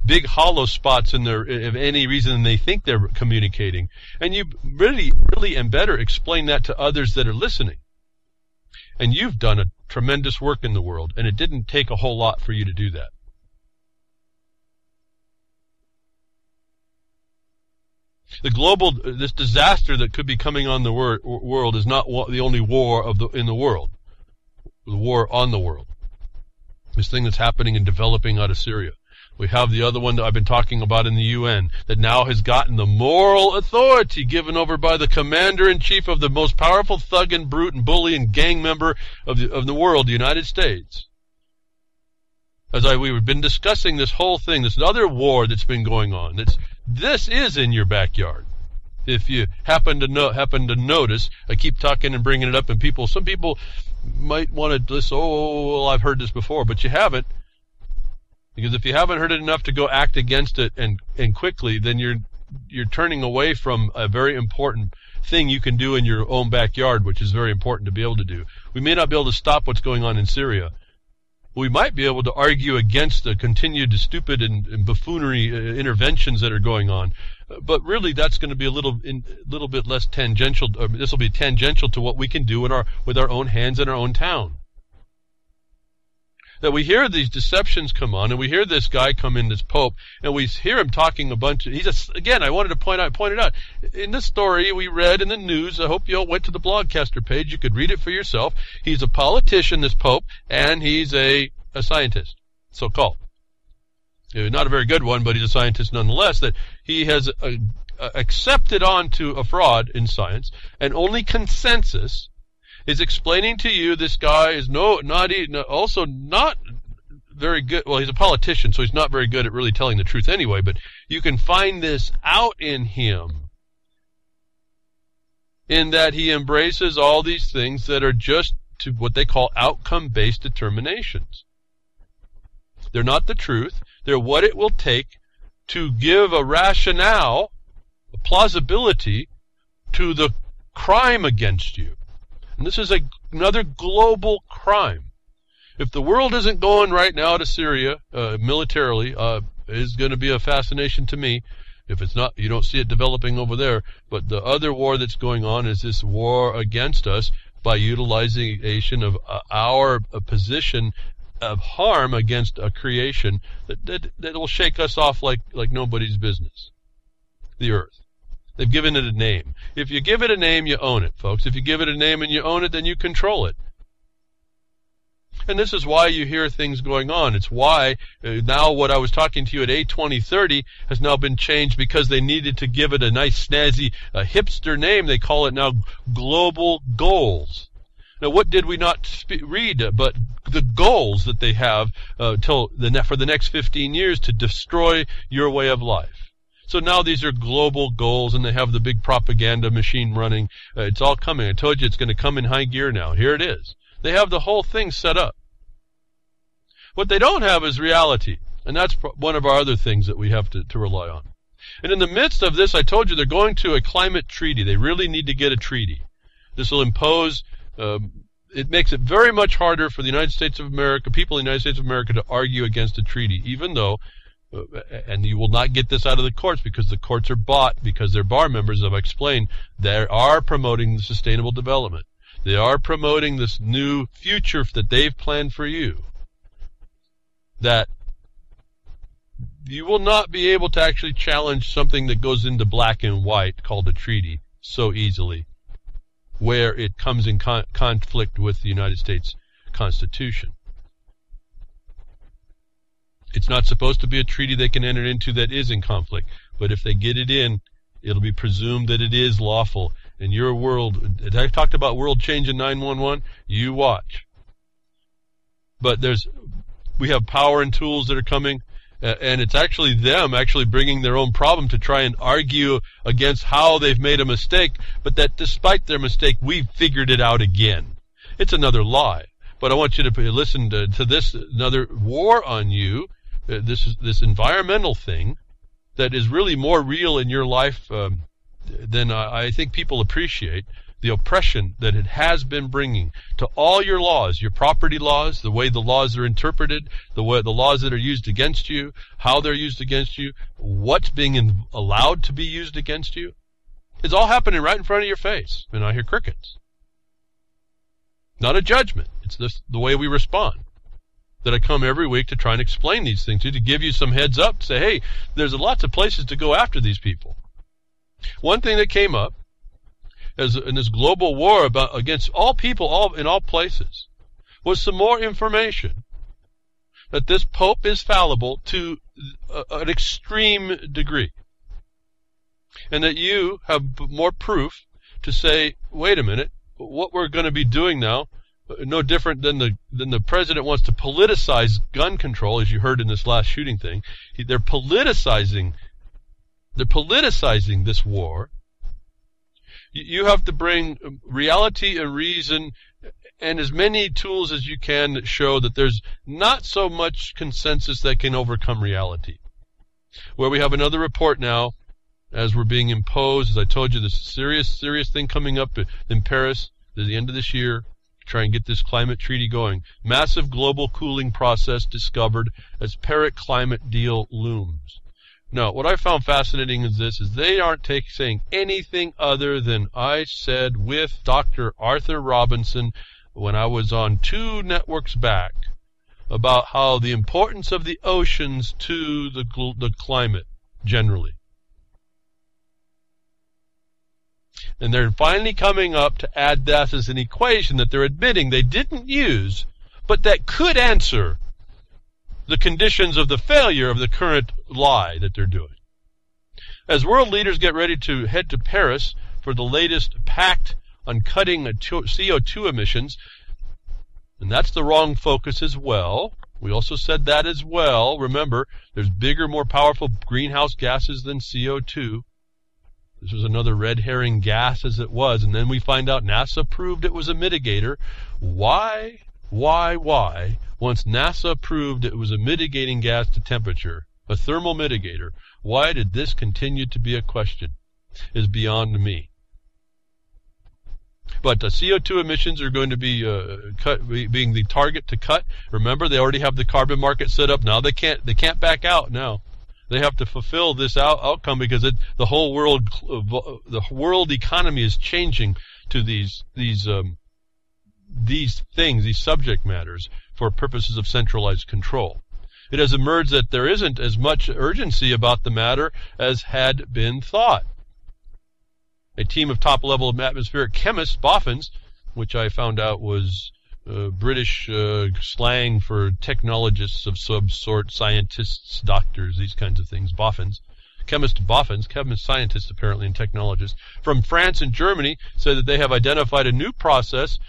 big hollow spots in there of any reason they think they're communicating. And you really and better explain that to others that are listening. And you've done a tremendous work in the world, and it didn't take a whole lot for you to do that. This disaster that could be coming on the world is not the only war in the world. The war on the world. This thing that's happening and developing out of Syria. We have the other one that I've been talking about in the UN that now has gotten the moral authority given over by the commander-in-chief of the most powerful thug and brute and bully and gang member of the world, the United States. We've been discussing this whole thing, this other war that's been going on. This is in your backyard. If you happen to notice, I keep talking and bringing it up, and some people might want to listen. Oh, well, I've heard this before, but you haven't. Because if you haven't heard it enough to go act against it and quickly, then you're turning away from a very important thing you can do in your own backyard, which is very important to be able to do. We may not be able to stop what's going on in Syria. We might be able to argue against the continued stupid and buffoonery interventions that are going on, but really that's going to be a little bit less tangential. This will be tangential to what we can do with our own hands in our own town. That we hear these deceptions come on, and we hear this guy come in, this Pope, and we hear him talking a bunch of, again, I wanted to point it out, in this story we read in the news, I hope you all went to the Blogcaster page, you could read it for yourself. He's a politician, this Pope, and he's a scientist, so-called. Not a very good one, but he's a scientist nonetheless, that he has accepted onto a fraud in science, and only consensus is explaining to you this guy is also not very good. Well, he's a politician, so he's not very good at really telling the truth anyway, but you can find this out in him, in that he embraces all these things that are just to what they call outcome-based determinations. They're not the truth. They're what it will take to give a rationale, a plausibility to the crime against you. And this is another global crime. If the world isn't going right now to Syria militarily, is going to be a fascination to me. If it's not, you don't see it developing over there. But the other war that's going on is this war against us by utilization of our position of harm against a creation that will shake us off like nobody's business. The earth. They've given it a name. If you give it a name, you own it, folks. If you give it a name and you own it, then you control it. And this is why you hear things going on. It's why now what I was talking to you at A2030 has now been changed because they needed to give it a nice, snazzy, hipster name. They call it now Global Goals. Now, what did we not read but the goals that they have for the next 15 years to destroy your way of life? So now these are global goals, and they have the big propaganda machine running. It's all coming. I told you it's going to come in high gear now. Here it is. They have the whole thing set up. What they don't have is reality, and that's one of our other things that we have to rely on. And in the midst of this, I told you they're going to a climate treaty. They really need to get a treaty. This will impose, it makes it very much harder for the United States of America, people in the United States of America, to argue against a treaty, even though, and you will not get this out of the courts because the courts are bought, because their bar members, as I've explained, they are promoting the sustainable development. They are promoting this new future that they've planned for you. That you will not be able to actually challenge something that goes into black and white called a treaty so easily, where it comes in conflict with the United States Constitution. It's not supposed to be a treaty they can enter into that is in conflict, but if they get it in, it'll be presumed that it is lawful. In your world, I talked about world change in 911, you watch. But we have power and tools that are coming, and it's actually them actually bringing their own problem to try and argue against how they've made a mistake, but that despite their mistake, we've figured it out again. It's another lie. But I want you to listen to this, another war on you, this environmental thing that is really more real in your life than I think people appreciate. The oppression that it has been bringing to all your laws, your property laws, the way the laws are interpreted, the laws that are used against you, how they're used against you, what's being allowed to be used against you. It's all happening right in front of your face, and I hear crickets. Not a judgment. It's the way we respond. That I come every week to try and explain these things to give you some heads up, to say, hey, there's lots of places to go after these people. One thing that came up in this global war against all people in all places was some more information that this Pope is fallible to an extreme degree, and that you have more proof to say, wait a minute, what we're going to be doing now, no different than the president wants to politicize gun control, as you heard in this last shooting thing. They're politicizing this war. You have to bring reality and reason and as many tools as you can that show that there's not so much consensus that can overcome reality. Where we have another report now, as we're being imposed, as I told you, this serious thing coming up in Paris at the end of this year, try and get this climate treaty going. Massive global cooling process discovered as Paris climate deal looms. Now, what I found fascinating is they aren't saying anything other than I said with Dr. Arthur Robinson when I was on 2 networks back about how the importance of the oceans to the climate generally. And they're finally coming up to add that as an equation that they're admitting they didn't use, but that could answer the conditions of the failure of the current lie that they're doing. As world leaders get ready to head to Paris for the latest pact on cutting CO2 emissions, and that's the wrong focus as well. We also said that as well. Remember, there's bigger, more powerful greenhouse gases than CO2. This was another red herring gas as it was, and then we find out NASA proved it was a mitigator. Why? Once NASA proved it was a mitigating gas to temperature, a thermal mitigator, why did this continue to be a question? Is beyond me. But CO2 emissions are going to be being the target to cut. Remember, they already have the carbon market set up. Now they can't back out now. They have to fulfill this outcome because the whole world economy is changing to these things, these subject matters, for purposes of centralized control. It has emerged that there isn't as much urgency about the matter as had been thought. A team of top-level atmospheric chemists, boffins, which I found out was British slang for technologists of some sort, scientists, doctors, these kinds of things, boffins. Chemist scientists apparently, and technologists, from France and Germany said that they have identified a new process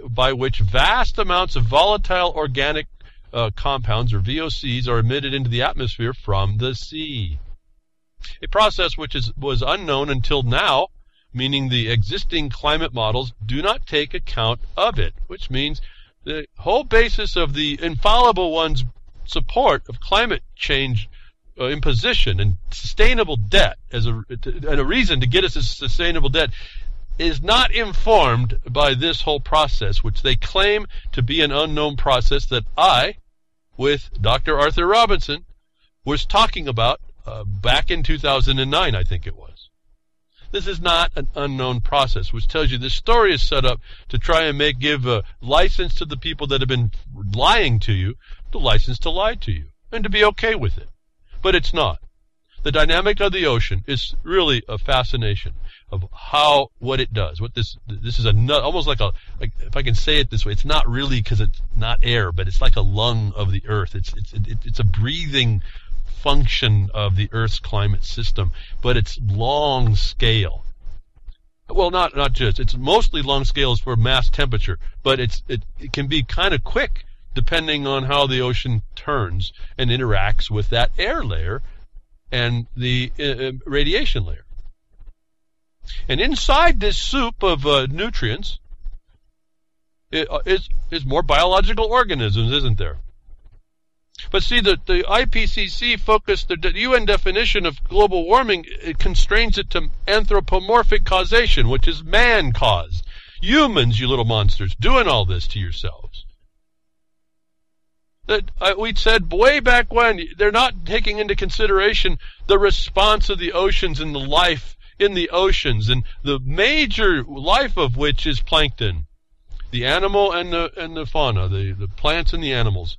by which vast amounts of volatile organic compounds, or VOCs, are emitted into the atmosphere from the sea. A process which was unknown until now, meaning the existing climate models do not take account of it, which means the whole basis of the infallible one's support of climate change imposition and sustainable debt and a reason to get us a sustainable debt is not informed by this whole process, which they claim to be an unknown process that I, with Dr. Arthur Robinson, was talking about back in 2009, I think it was. This is not an unknown process, which tells you this story is set up to try and give a license to the people that have been lying to you, the license to lie to you, and to be okay with it. But it's not. The dynamic of the ocean is really a fascination of what it does. What this is almost like if I can say it this way, it's not really because it's not air, but it's like a lung of the earth. It's a breathing function of the Earth's climate system, but it's long scale. Well, not just. It's mostly long scale for mass temperature, but it can be kind of quick depending on how the ocean turns and interacts with that air layer and the radiation layer. And inside this soup of nutrients is more biological organisms, isn't there? But see, the IPCC focused, the UN definition of global warming, it constrains it to anthropomorphic causation, which is man-caused. Humans, you little monsters, doing all this to yourselves. That we said way back when, they're not taking into consideration the response of the oceans and the life in the oceans, and the major life of which is plankton, the animal and the fauna, the plants and the animals.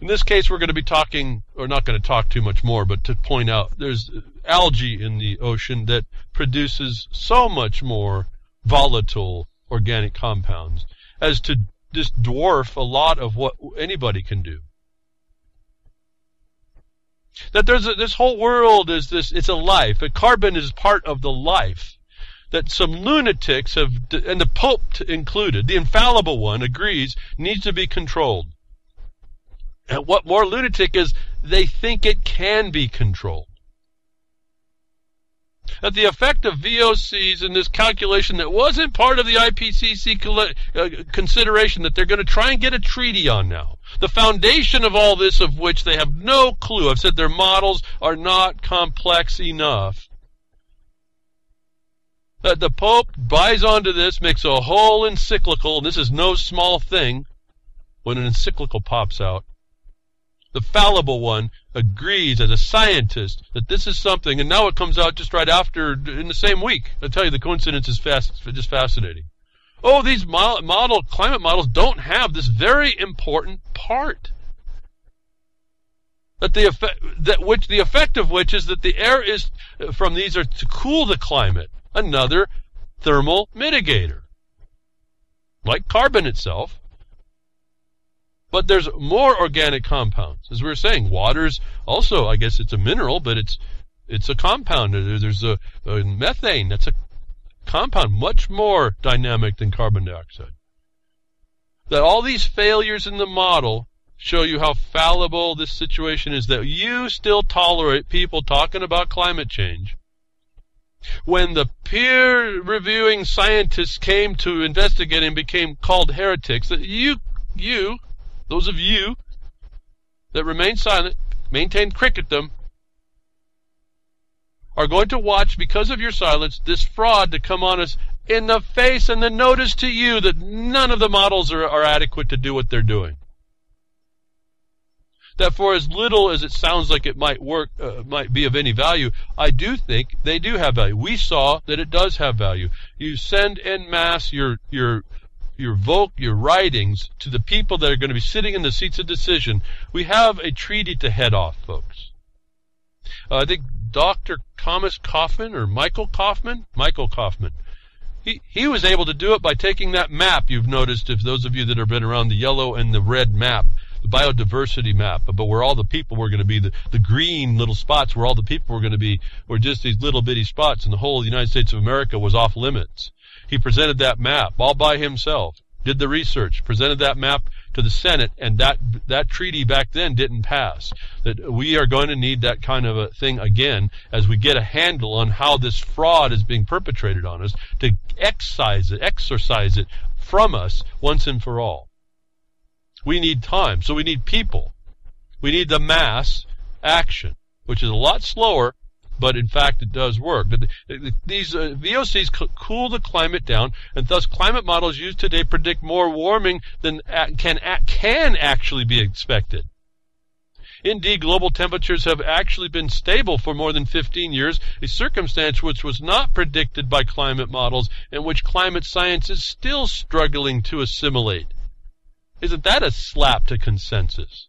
In this case, we're going to be talking, or not going to talk too much more, but to point out, there's algae in the ocean that produces so much more volatile organic compounds as to just dwarf a lot of what anybody can do. That there's this whole world is this, it's a life. Carbon is part of the life. That some lunatics have, and the Pope included, the infallible one, agrees needs to be controlled. And what more lunatic is, they think it can be controlled. That the effect of VOCs in this calculation that wasn't part of the IPCC consideration that they're going to try and get a treaty on now. The foundation of all this, of which they have no clue. I've said their models are not complex enough. That the Pope buys onto this, makes a whole encyclical, and this is no small thing when an encyclical pops out. The fallible one agrees as a scientist that this is something, and now it comes out just right after, in the same week. I'll tell you, the coincidence is just fascinating. Oh, these climate models don't have this very important part. The effect of which is that the air is from these are to cool the climate, another thermal mitigator, like carbon itself. But there's more organic compounds. As we were saying, water's also, I guess it's a mineral, but it's a compound. There's a methane. That's a compound, much more dynamic than carbon dioxide. That all these failures in the model show you how fallible this situation is, that you still tolerate people talking about climate change. When the peer-reviewing scientists came to investigate and became called heretics, that those of you that remain silent, maintain cricketdom, are going to watch, because of your silence, this fraud to come on us in the face, and the notice to you that none of the models are adequate to do what they're doing. That for as little as it sounds like it might work, might be of any value, I do think they do have value. We saw that it does have value. You send en masse your writings to the people that are going to be sitting in the seats of decision. We have a treaty to head off, folks. I think Dr. Thomas Kaufman, or Michael Kaufman, he was able to do it by taking that map you've noticed, if those of you that have been around, the yellow and the red map, the biodiversity map, but where all the people were going to be, the green little spots where all the people were going to be, were just these little bitty spots, and the whole of the United States of America was off limits. He presented that map all by himself, did the research, presented that map to the Senate, and that treaty back then didn't pass. That we are going to need that kind of a thing again as we get a handle on how this fraud is being perpetrated on us, to exorcise it from us once and for all. We need time, so we need people. We need the mass action, which is a lot slower, but in fact it does work. These VOCs cool the climate down, and thus climate models used today predict more warming than can actually be expected. Indeed, global temperatures have actually been stable for more than 15 years, a circumstance which was not predicted by climate models and which climate science is still struggling to assimilate. Isn't that a slap to consensus?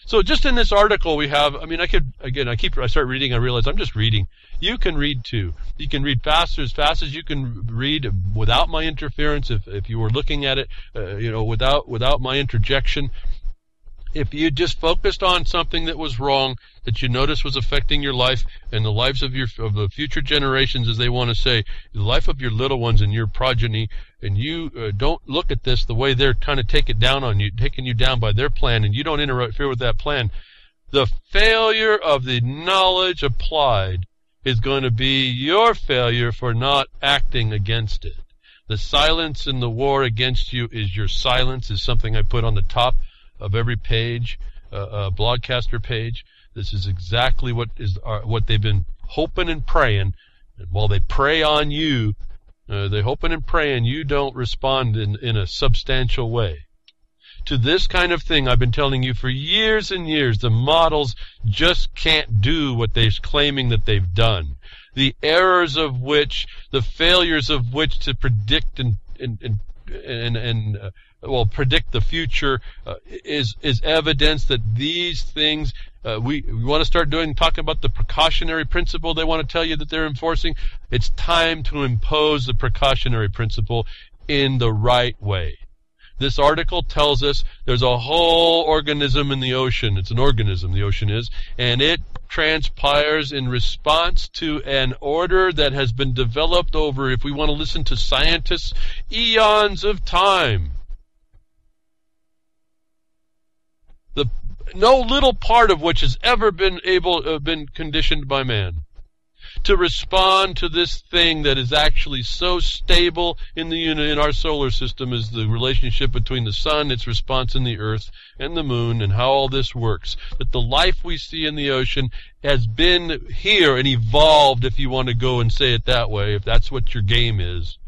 So just in this article we have, I start reading, I realize I'm just reading. You can read too. You can read fast as you can read without my interference, if you were looking at it, without my interjection. If you just focused on something that was wrong, that you noticed was affecting your life and the lives of the future generations, as they want to say, the life of your little ones and your progeny, and you don't look at this the way they're trying to take it down on you, taking you down by their plan, and you don't interfere with that plan, the failure of the knowledge applied is going to be your failure for not acting against it. The silence in the war against you is your silence, is something I put on the top of every page, Blogcaster page. This is exactly what they've been hoping and praying. And while they prey on you, they're hoping and praying you don't respond in a substantial way. To this kind of thing, I've been telling you for years and years, the models just can't do what they're claiming that they've done. The errors of which, the failures of which to predict and predict the future is evidence that these things we want to start talking about the precautionary principle they want to tell you that they're enforcing. It's time to impose the precautionary principle in the right way. This article tells us there's a whole organism in the ocean. It's an organism, the ocean is, and it transpires in response to an order that has been developed over, if we want to listen to scientists, eons of time. No little part of which has ever been conditioned by man to respond to this thing that is actually so stable in our solar system as the relationship between the sun, its response in the earth, and the moon, and how all this works. That the life we see in the ocean has been here and evolved, if you want to go and say it that way, if that's what your game is.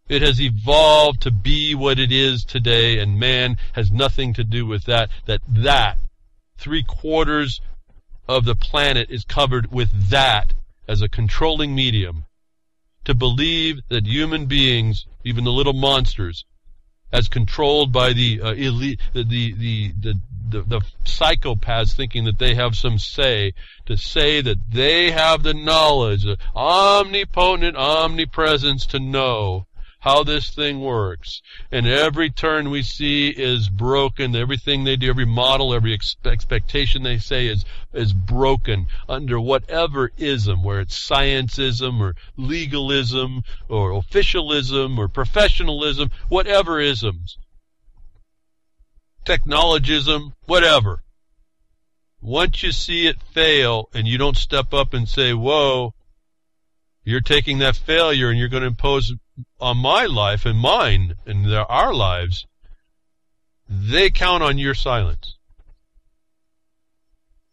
It has evolved to be what it is today, and man has nothing to do with that. That 3/4 of the planet is covered with that as a controlling medium. To believe that human beings, even the little monsters, as controlled by the elite, the psychopaths thinking that they have some say, to say that they have the knowledge, the omnipotent omnipresence to know how this thing works. And every turn we see is broken. Everything they do, every model, every expectation they say is broken under whatever ism, where it's scientism or legalism or officialism or professionalism, whatever isms. Technologism, whatever. Once you see it fail and you don't step up and say, whoa, you're taking that failure and you're going to impose on my life and mine and our lives, they count on your silence.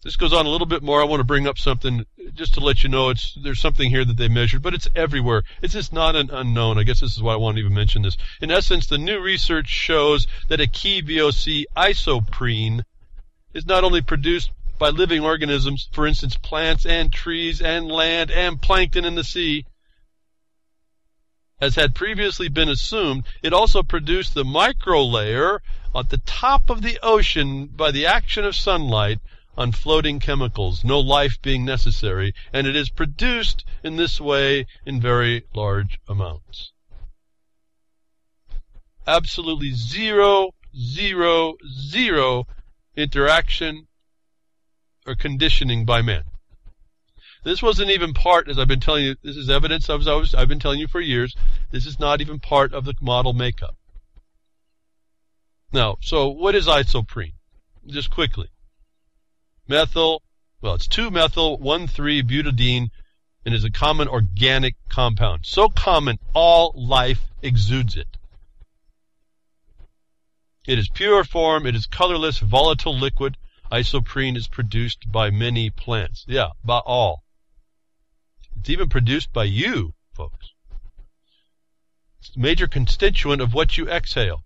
This goes on a little bit more. I want to bring up something just to let you know there's something here that they measured, but it's everywhere. It's just not an unknown. I guess this is why I want to even mention this. In essence, the new research shows that a key VOC, isoprene, is not only produced by living organisms, for instance, plants and trees and land and plankton in the sea, as had previously been assumed. It also produced the microlayer at the top of the ocean by the action of sunlight on floating chemicals, no life being necessary, and it is produced in this way in very large amounts. Absolutely zero interaction or conditioning by man. This wasn't even part, as I've been telling you, this is evidence I've been telling you for years, this is not even part of the model makeup. Now, so what is isoprene? Just quickly. It's 2-methyl-1,3-butadiene and is a common organic compound. So common, all life exudes it. It is pure form, it is colorless, volatile liquid. Isoprene is produced by many plants. Yeah, by all. It's even produced by you, folks. It's a major constituent of what you exhale.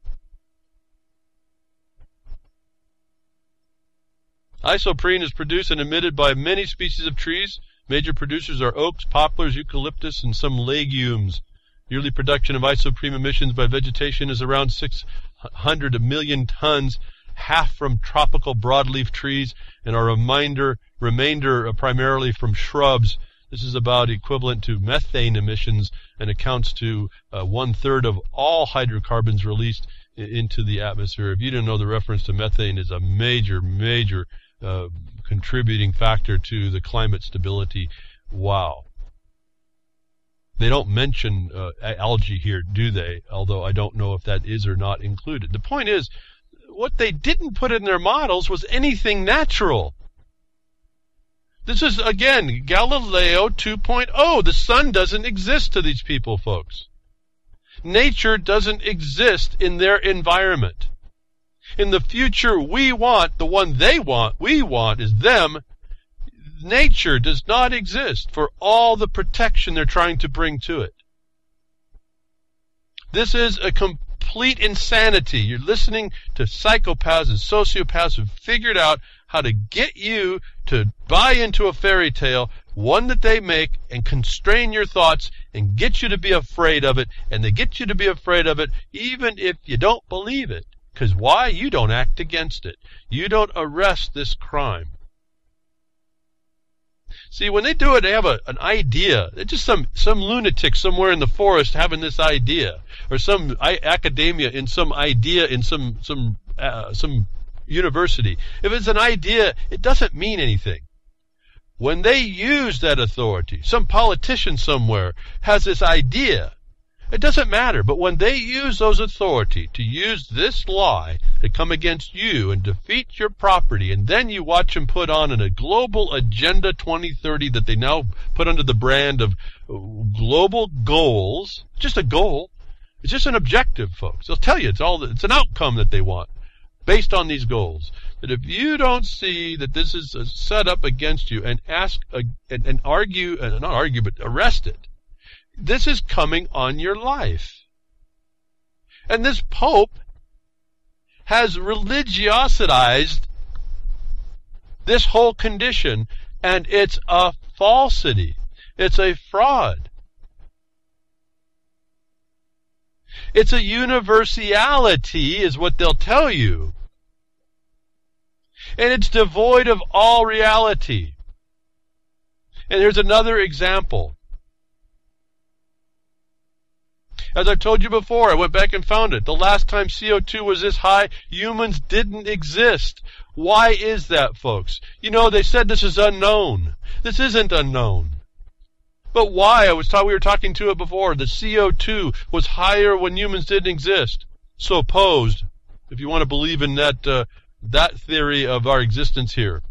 Isoprene is produced and emitted by many species of trees. Major producers are oaks, poplars, eucalyptus, and some legumes. Yearly production of isoprene emissions by vegetation is around 600 million tons, half from tropical broadleaf trees, and a remainder primarily from shrubs. This is about equivalent to methane emissions and accounts to 1/3 of all hydrocarbons released into the atmosphere. If you didn't know, the reference to methane is a major contributing factor to the climate stability. Wow. They don't mention algae here, do they? Although I don't know if that is or not included. The point is, what they didn't put in their models was anything natural. This is, again, Galileo 2.0. The sun doesn't exist to these people, folks. Nature doesn't exist in their environment. In the future we want, the one they want, we want, is them. Nature does not exist for all the protection they're trying to bring to it. This is a complete insanity. You're listening to psychopaths and sociopaths who've figured out how to get you to buy into a fairy tale one that they make and constrain your thoughts and get you to be afraid of it, and they get you to be afraid of it even if you don't believe it. Because why? You don't act against it. You don't arrest this crime. See, when they do it, they have an idea. They're just some lunatic somewhere in the forest having this idea, or some academia in some idea in some university. If it's an idea, it doesn't mean anything. When they use that authority, some politician somewhere has this idea, it doesn't matter. But when they use those authority to use this lie to come against you and defeat your property, and then you watch them put on a global agenda 2030 that they now put under the brand of global goals, just a goal. It's just an objective, folks. They'll tell you it's an outcome that they want based on these goals. That if you don't see that this is set up against you and argue, not argue, but arrest it, this is coming on your life. And this Pope has religiositized this whole condition, and it's a falsity. It's a fraud. It's a universality, is what they'll tell you. And it's devoid of all reality. And here's another example. As I've told you before, I went back and found it. The last time CO2 was this high, humans didn't exist. Why is that, folks? You know, they said this is unknown. This isn't unknown. But why? We were talking to it before. The CO2 was higher when humans didn't exist. Supposed, if you want to believe in that theory of our existence here.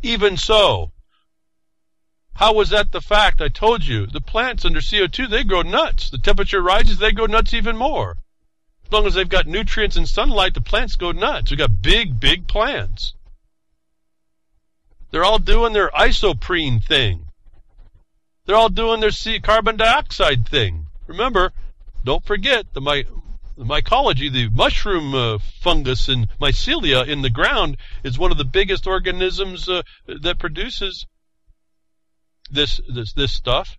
Even so, how was that the fact? I told you, the plants under CO2, they grow nuts. The temperature rises, they go nuts even more. As long as they've got nutrients and sunlight, the plants go nuts. We've got big, big plants. They're all doing their isoprene thing. They're all doing their carbon dioxide thing. Remember, don't forget the mycology, the mushroom fungus and mycelia in the ground is one of the biggest organisms that produces this stuff.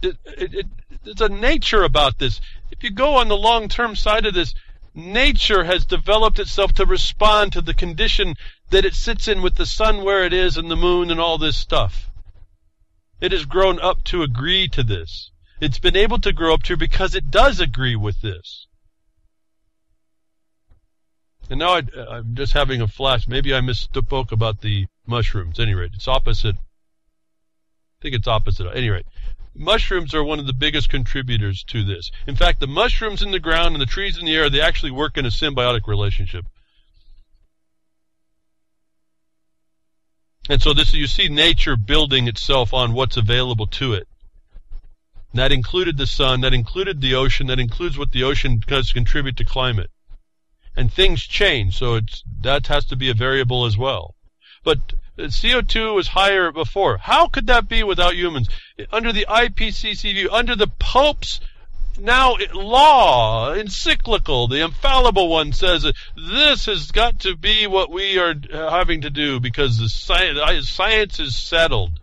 There's a nature about this. If you go on the long-term side of this, nature has developed itself to respond to the condition that it sits in with the sun where it is and the moon and all this stuff. It has grown up to agree to this. It's been able to grow up to because it does agree with this. And now I'm just having a flash. Maybe I misspoke about the mushrooms. At any rate, it's opposite. I think it's opposite. At any rate, mushrooms are one of the biggest contributors to this. In fact, the mushrooms in the ground and the trees in the air, they actually work in a symbiotic relationship. And so you see nature building itself on what's available to it. And that included the sun, that included the ocean, that includes what the ocean does contribute to climate. And things change, so that has to be a variable as well. But CO2 was higher before. How could that be without humans? Under the IPCC view, under the Pope's now law, encyclical, the infallible one says this has got to be what we are having to do because the science is settled.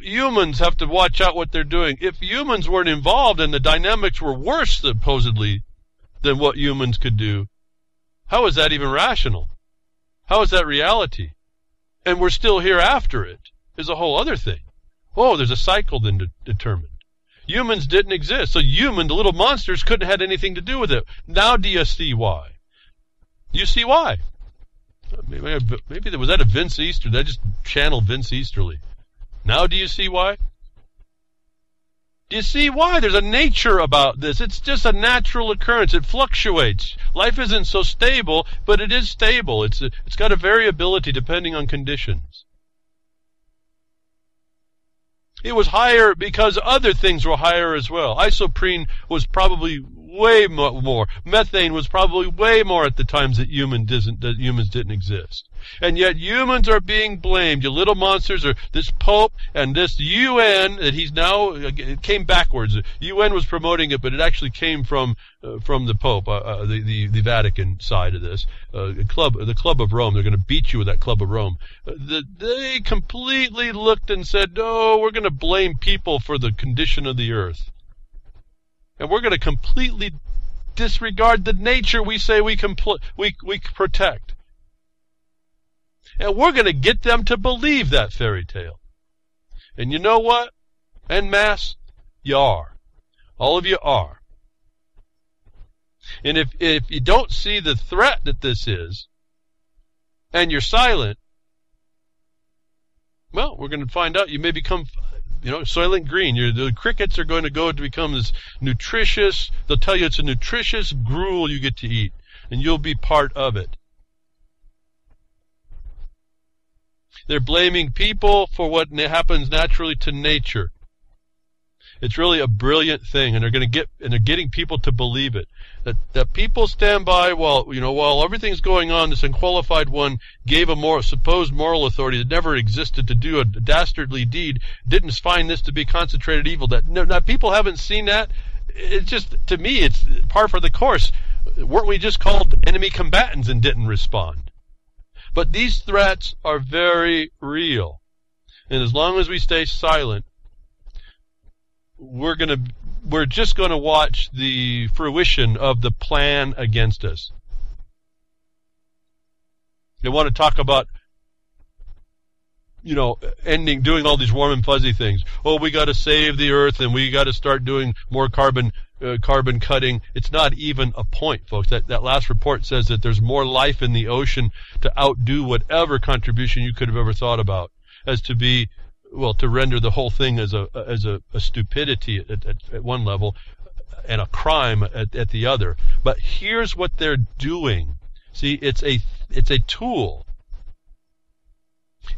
Humans have to watch out what they're doing. If humans weren't involved and the dynamics were worse, supposedly, than what humans could do, how is that even rational? How is that reality? And we're still here after it is a whole other thing. Oh, there's a cycle then determined. Humans didn't exist, so the little monsters, couldn't have had anything to do with it. Now do you see why? You see why? Maybe was that a Vince Easter? That just channeled Vince Easterly. Now do you see why? Do you see why? There's a nature about this. It's just a natural occurrence. It fluctuates. Life isn't so stable, but it is stable. It's got a variability depending on conditions. It was higher because other things were higher as well. Isoprene was probably way more. Methane was probably way more at the times that humans didn't exist. And yet humans are being blamed. You little monsters are this Pope and this UN that he's now, it came backwards. The UN was promoting it, but it actually came from the Pope, the Vatican side of this. The Club of Rome, they're going to beat you with that Club of Rome. They completely looked and said, no, we're going to blame people for the condition of the earth. And we're going to completely disregard the nature we say we protect. And we're going to get them to believe that fairy tale. And you know what? En masse, you are. All of you are. And if you don't see the threat that this is, and you're silent, well, we're going to find out you may become, Soylent Green. The crickets are going to go to become this nutritious, they'll tell you it's a nutritious gruel you get to eat, and you'll be part of it. They're blaming people for what happens naturally to nature. It's really a brilliant thing, and they're getting people to believe it. That people stand by while everything's going on. This unqualified one gave a supposed moral authority that never existed to do a dastardly deed. Didn't find this to be concentrated evil. That people haven't seen that. It's just, to me, it's par for the course. Weren't we just called enemy combatants and didn't respond? But these threats are very real, and as long as we stay silent, we're just going to watch the fruition of the plan against us. They want to talk about, doing all these warm and fuzzy things. Oh, we got to save the earth, and we got to start doing more carbon cutting. It's not even a point, folks. That last report says that there's more life in the ocean to outdo whatever contribution you could have ever thought about, to render the whole thing as a stupidity at one level and a crime at the other. But here's what they're doing. See, it's a tool.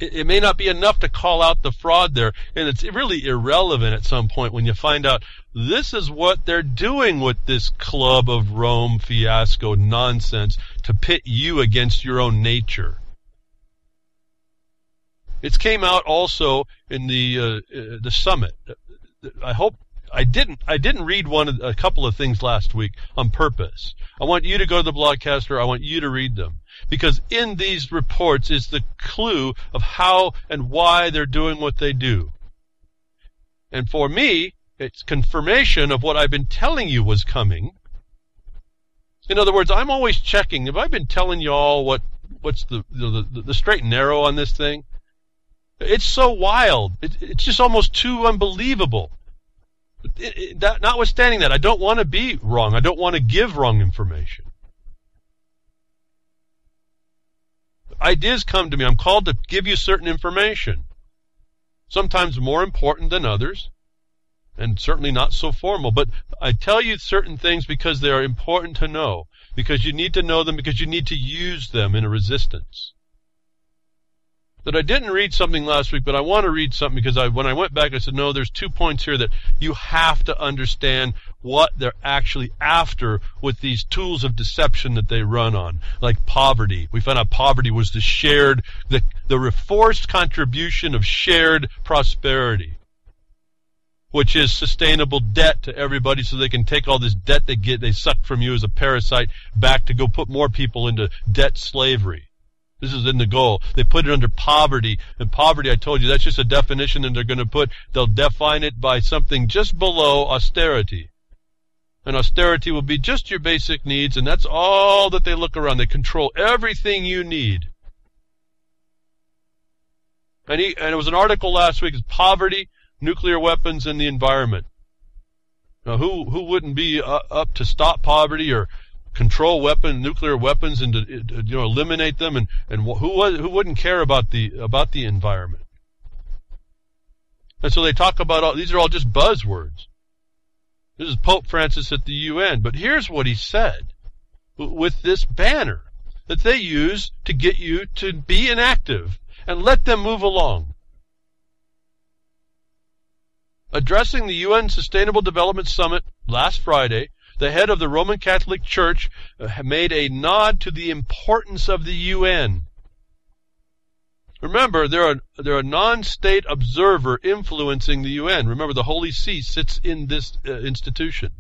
It may not be enough to call out the fraud there, and it's really irrelevant at some point when you find out this is what they're doing with this Club of Rome fiasco nonsense to pit you against your own nature. It came out also in the summit. I hope I didn't read a couple of things last week on purpose. I want you to go to the Blogcaster. I want you to read them, because in these reports is the clue of how and why they're doing what they do. And for me, it's confirmation of what I've been telling you was coming. In other words, I'm always checking. Have I been telling you all what's the straight and narrow on this thing? It's so wild. It's just almost too unbelievable. Notwithstanding that, I don't want to be wrong. I don't want to give wrong information. Ideas come to me. I'm called to give you certain information. Sometimes more important than others, and certainly not so formal. But I tell you certain things because they are important to know, because you need to know them, because you need to use them in a resistance. That I didn't read something last week, but I want to read something because when I went back, I said, no, there's 2 points here that you have to understand what they're actually after with these tools of deception that they run on, like poverty. We found out poverty was the forced contribution of shared prosperity, which is sustainable debt to everybody so they can take all this debt they suck from you as a parasite back to go put more people into debt slavery. This is in the goal. They put it under poverty. And poverty, I told you, that's just a definition that they'll define it by something just below austerity. And austerity will be just your basic needs, and that's all that they look around. They control everything you need. And it was an article last week, it's poverty, nuclear weapons, and the environment. Now, who wouldn't be up to stop poverty or control nuclear weapons and to eliminate them, and who wouldn't care about the environment? And so they talk about these are all just buzzwords. This is Pope Francis at the UN, but here's what he said with this banner that they use to get you to be inactive and let them move along. Addressing the UN Sustainable Development Summit last Friday, the head of the Roman Catholic Church made a nod to the importance of the UN. Remember, they're a non-state observer influencing the UN. Remember, the Holy See sits in this institution.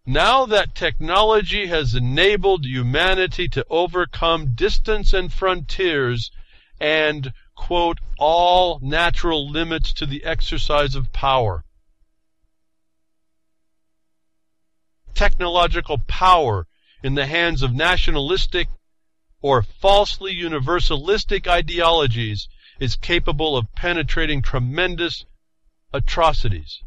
Now that technology has enabled humanity to overcome distance and frontiers and, quote, all natural limits to the exercise of power. Technological power in the hands of nationalistic or falsely universalistic ideologies is capable of penetrating tremendous atrocities.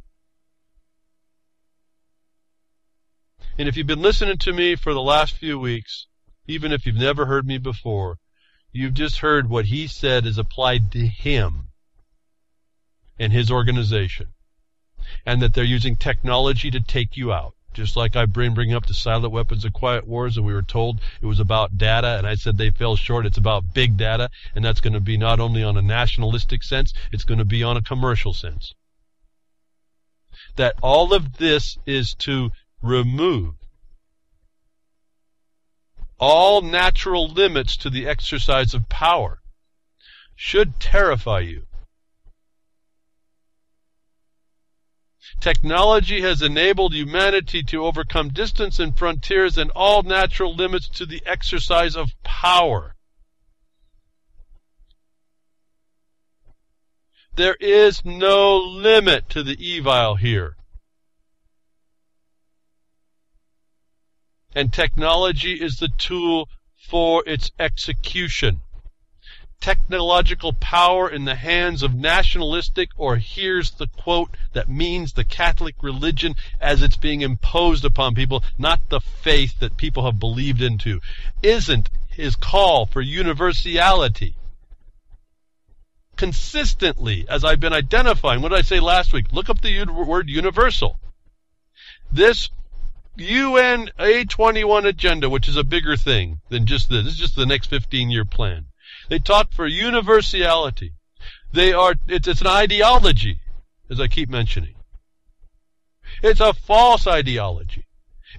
And if you've been listening to me for the last few weeks, even if you've never heard me before, you've just heard what he said is applied to him and his organization, and that they're using technology to take you out. Just like I bring up the silent weapons of quiet wars, and we were told it was about data, and I said they fell short. It's about big data, and that's going to be not only on a nationalistic sense, it's going to be on a commercial sense. That all of this is to remove all natural limits to the exercise of power. Should terrify you. Technology has enabled humanity to overcome distance and frontiers and all natural limits to the exercise of power. There is no limit to the evil here. And technology is the tool for its execution. Technological power in the hands of nationalistic, or here's the quote that means the Catholic religion as it's being imposed upon people, not the faith that people have believed into, isn't his call for universality. Consistently, as I've been identifying, what did I say last week? Look up the word universal. This UN A21 agenda, which is a bigger thing than just this. This is just the next 15-year plan. They talk for universality. It's an ideology, as I keep mentioning. It's a false ideology.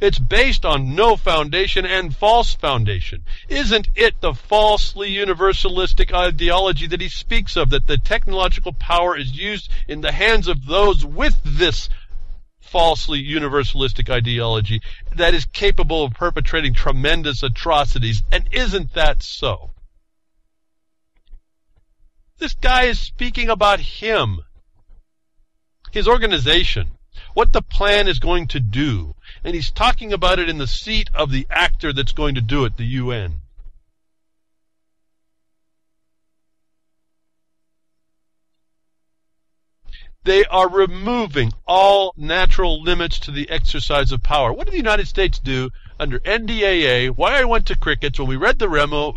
It's based on no foundation and false foundation. Isn't it the falsely universalistic ideology that he speaks of, that the technological power is used in the hands of those with this falsely universalistic ideology that is capable of perpetrating tremendous atrocities? And isn't that so? This guy is speaking about him, his organization, what the plan is going to do, and he's talking about it in the seat of the actor that's going to do it, the UN. They are removing all natural limits to the exercise of power. What did the United States do under NDAA? Why I went to crickets, when we read the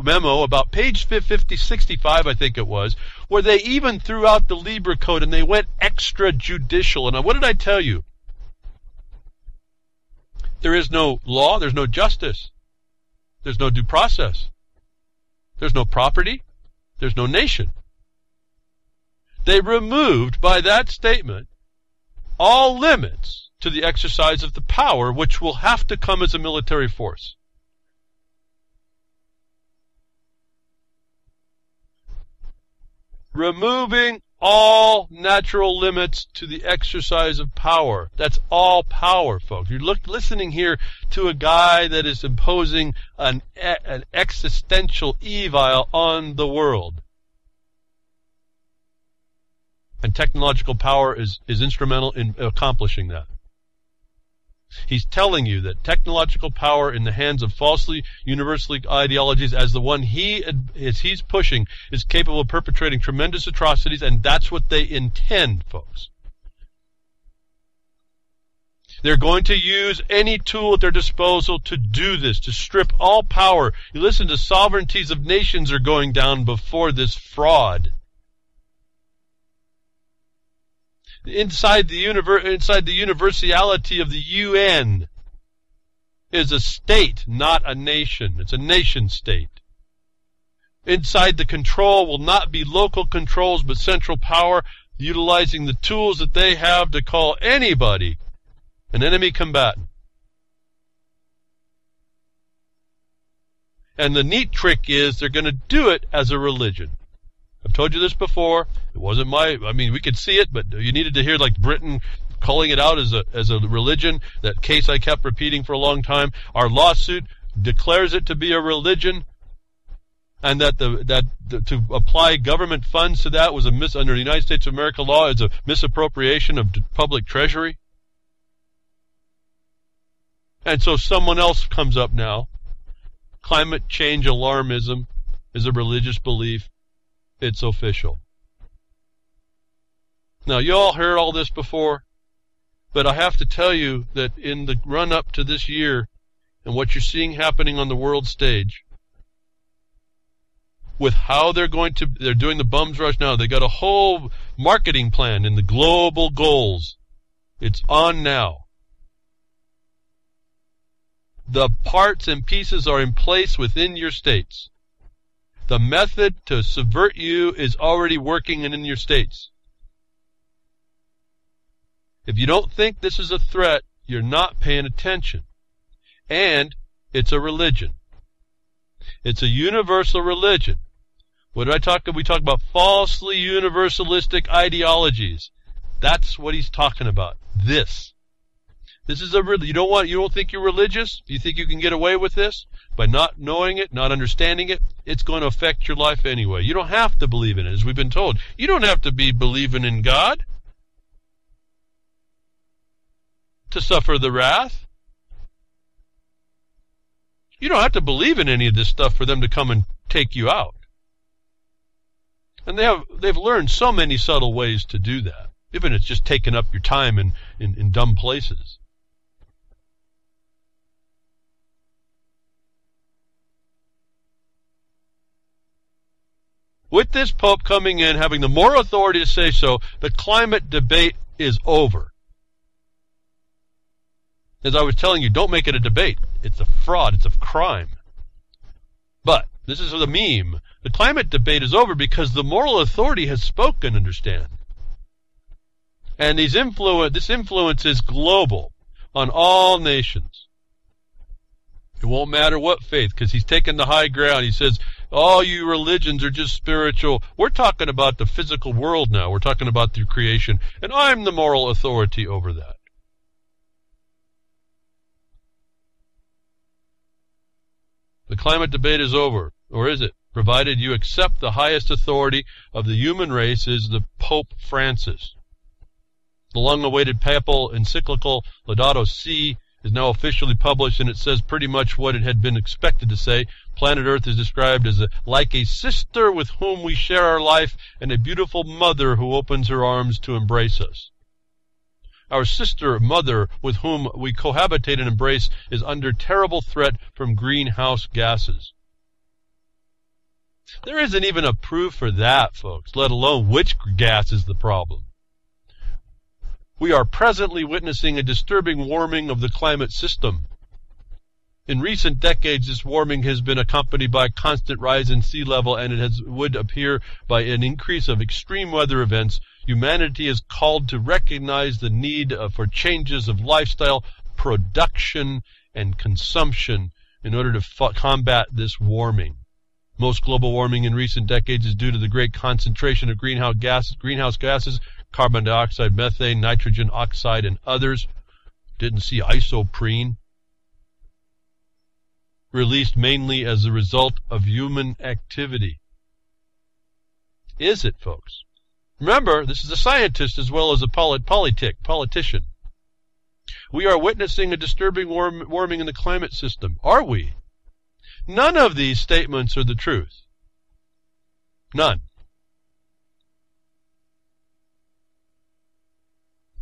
memo about page 65, I think it was, where they even threw out the Libra Code and they went extrajudicial. And what did I tell you? There is no law, there's no justice, there's no due process, there's no property, there's no nation. They removed, by that statement, all limits to the exercise of the power, which will have to come as a military force. Removing all natural limits to the exercise of power. That's all power, folks. You're listening here to a guy that is imposing an existential evil on the world. And technological power is instrumental in accomplishing that. He's telling you that technological power in the hands of falsely universalist ideologies, as the one he's pushing, is capable of perpetrating tremendous atrocities, and that's what they intend, folks. They're going to use any tool at their disposal to do this, to strip all power. You listen to sovereignties of nations are going down before this fraud. Inside the universality of the UN is a state, not a nation. It's a nation state. Inside the control will not be local controls, but central power, utilizing the tools that they have to call anybody an enemy combatant. And the neat trick is they're going to do it as a religion. I've told you this before. It wasn't we could see it, but you needed to hear like Britain calling it out as a religion. That case I kept repeating for a long time. Our lawsuit declares it to be a religion, and that to apply government funds to that was under the United States of America law is a misappropriation of public treasury. And so someone else comes up now. Climate change alarmism is a religious belief. It's official. Now, you all heard all this before, but I have to tell you that in the run-up to this year and what you're seeing happening on the world stage, with how they're doing the bums rush now, they got a whole marketing plan in the global goals. It's on now. The parts and pieces are in place within your states. The method to subvert you is already working in your states. If you don't think this is a threat, you're not paying attention. And it's a religion. It's a universal religion. What did I talk about? We talk about falsely universalistic ideologies. That's what he's talking about. This is you don't think you're religious? You think you can get away with this? By not knowing it, not understanding it, it's going to affect your life anyway. You don't have to believe in it, as we've been told. You don't have to be believing in God to suffer the wrath. You don't have to believe in any of this stuff for them to come and take you out. And they've learned so many subtle ways to do that. Even it's just taking up your time in dumb places. With this Pope coming in, having the moral authority to say so, the climate debate is over. As I was telling you, don't make it a debate. It's a fraud. It's a crime. But this is the meme. The climate debate is over because the moral authority has spoken, understand. And this influence is global on all nations. It won't matter what faith, because he's taken the high ground. He says, all you religions are just spiritual. We're talking about the physical world now. We're talking about the creation. And I'm the moral authority over that. The climate debate is over. Or is it? Provided you accept the highest authority of the human race is the Pope Francis. The long-awaited papal encyclical Laudato Si is now officially published, and it says pretty much what it had been expected to say. Planet Earth is described as like a sister with whom we share our life and a beautiful mother who opens her arms to embrace us. Our sister mother with whom we cohabitate and embrace is under terrible threat from greenhouse gases. There isn't even a proof for that, folks, let alone which gas is the problem. We are presently witnessing a disturbing warming of the climate system. In recent decades, this warming has been accompanied by a constant rise in sea level, and it would appear by an increase of extreme weather events. Humanity is called to recognize the need for changes of lifestyle, production, and consumption in order to combat this warming. Most global warming in recent decades is due to the great concentration of greenhouse gases, carbon dioxide, methane, nitrogen oxide, and others. Didn't see isoprene. Released mainly as a result of human activity. Is it, folks? Remember, this is a scientist as well as a politician. We are witnessing a disturbing warming in the climate system. Are we? None of these statements are the truth. None.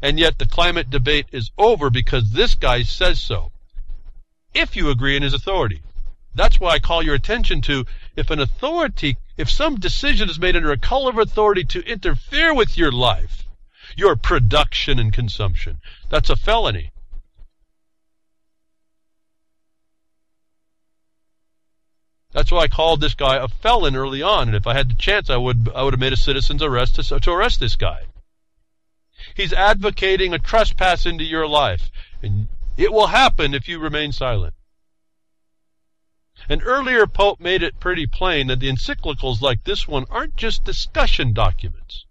And yet the climate debate is over because this guy says so. If you agree in his authority. That's why I call your attention to if some decision is made under a color of authority to interfere with your life, your production and consumption, that's a felony. That's why I called this guy a felon early on, and if I had the chance, I would have made a citizen's arrest to arrest this guy. He's advocating a trespass into your life, and it will happen if you remain silent. An earlier pope made it pretty plain that the encyclicals like this one aren't just discussion documents.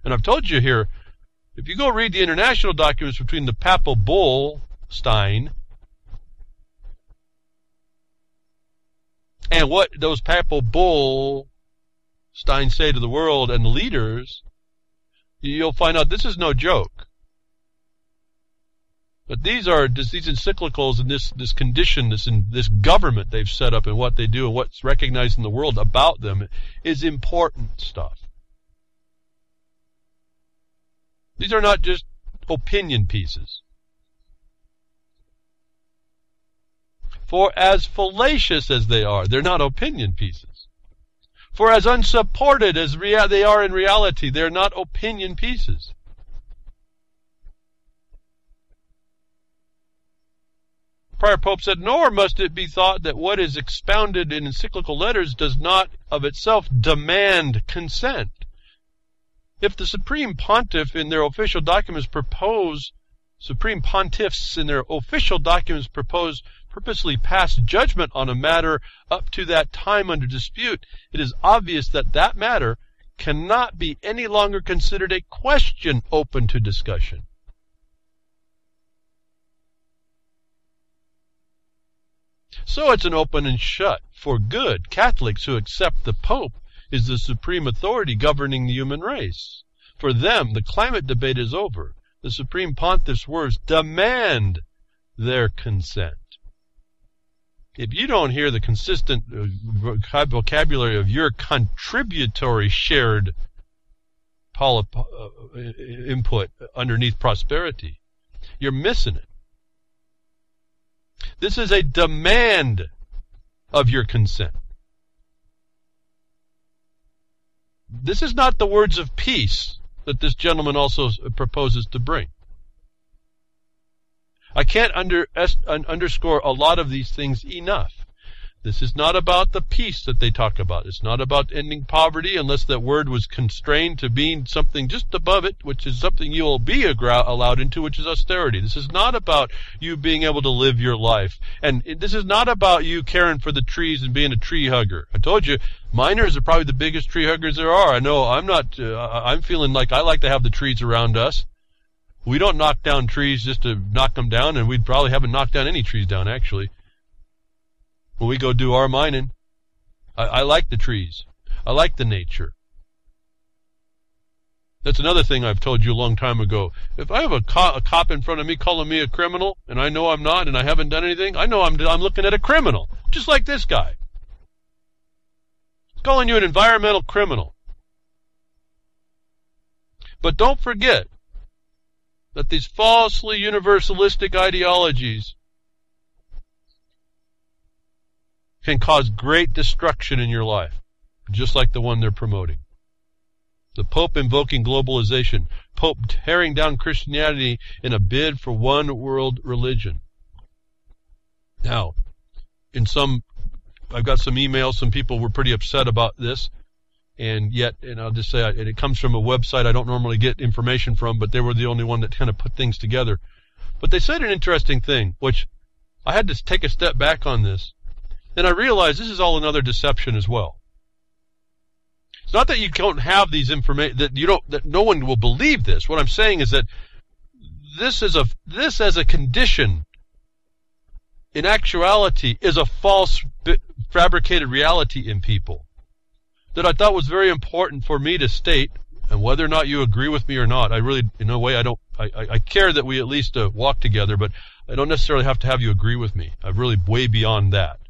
And I've told you here, if you go read the international documents between the Papal Bull, Stein, and what those Papal Bull, Stein say to the world and the leaders, you'll find out this is no joke. But these encyclicals and this condition, this government they've set up and what they do and what's recognized in the world about them is important stuff. These are not just opinion pieces. For as fallacious as they are, they're not opinion pieces. For as unsupported as they are in reality, they're not opinion pieces. Prior Pope said, nor must it be thought that what is expounded in encyclical letters does not of itself demand consent. If the Supreme Pontiff in their official documents purposely pass judgment on a matter up to that time under dispute, it is obvious that that matter cannot be any longer considered a question open to discussion. So it's an open and shut for good Catholics who accept the Pope is the supreme authority governing the human race. For them, the climate debate is over. The Supreme Pontiff's words demand their consent. If you don't hear the consistent vocabulary of your contributory shared input underneath prosperity, you're missing it. This is a demand of your consent. This is not the words of peace that this gentleman also proposes to bring. I can't underscore a lot of these things enough. This is not about the peace that they talk about. It's not about ending poverty unless that word was constrained to being something just above it, which is something you will be allowed into, which is austerity. This is not about you being able to live your life. And this is not about you caring for the trees and being a tree hugger. I told you, miners are probably the biggest tree huggers there are. I know I'm feeling like I like to have the trees around us. We don't knock down trees just to knock them down, and we probably haven't knocked down any trees down, actually. When we go do our mining, I like the trees. I like the nature. That's another thing I've told you a long time ago. If I have a cop in front of me calling me a criminal, and I know I'm not, and I haven't done anything, I know I'm looking at a criminal, just like this guy. He's calling you an environmental criminal. But don't forget that these falsely universalistic ideologies can cause great destruction in your life, just like the one they're promoting. The Pope invoking globalization, Pope tearing down Christianity in a bid for one world religion. Now, I've got some emails, some people were pretty upset about this, and I'll just say, it comes from a website I don't normally get information from, but they were the only one that kind of put things together. But they said an interesting thing, which I had to take a step back on this. And I realize this is all another deception as well. It's not that you don't have these information, that no one will believe this. What I'm saying is that this as a condition, in actuality, is a false, fabricated reality in people that I thought was very important for me to state. And whether or not you agree with me or not, I really, in a way, I care that we at least walk together, but I don't necessarily have to have you agree with me. I'm really way beyond that.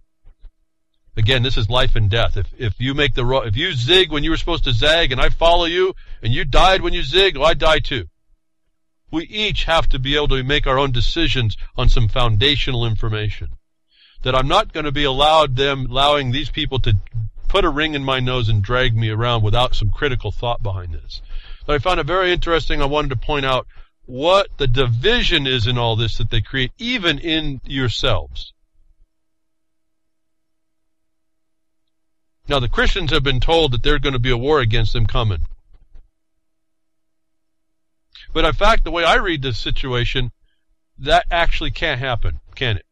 Again, this is life and death. If you zig when you were supposed to zag, and I follow you, and you died when you zig, well, I die too. We each have to be able to make our own decisions on some foundational information. That I'm not going to be allowing these people to put a ring in my nose and drag me around without some critical thought behind this. But I found it very interesting. I wanted to point out what the division is in all this that they create, even in yourselves. Now, the Christians have been told that there's going to be a war against them coming. But in fact, the way I read this situation, that actually can't happen, can it?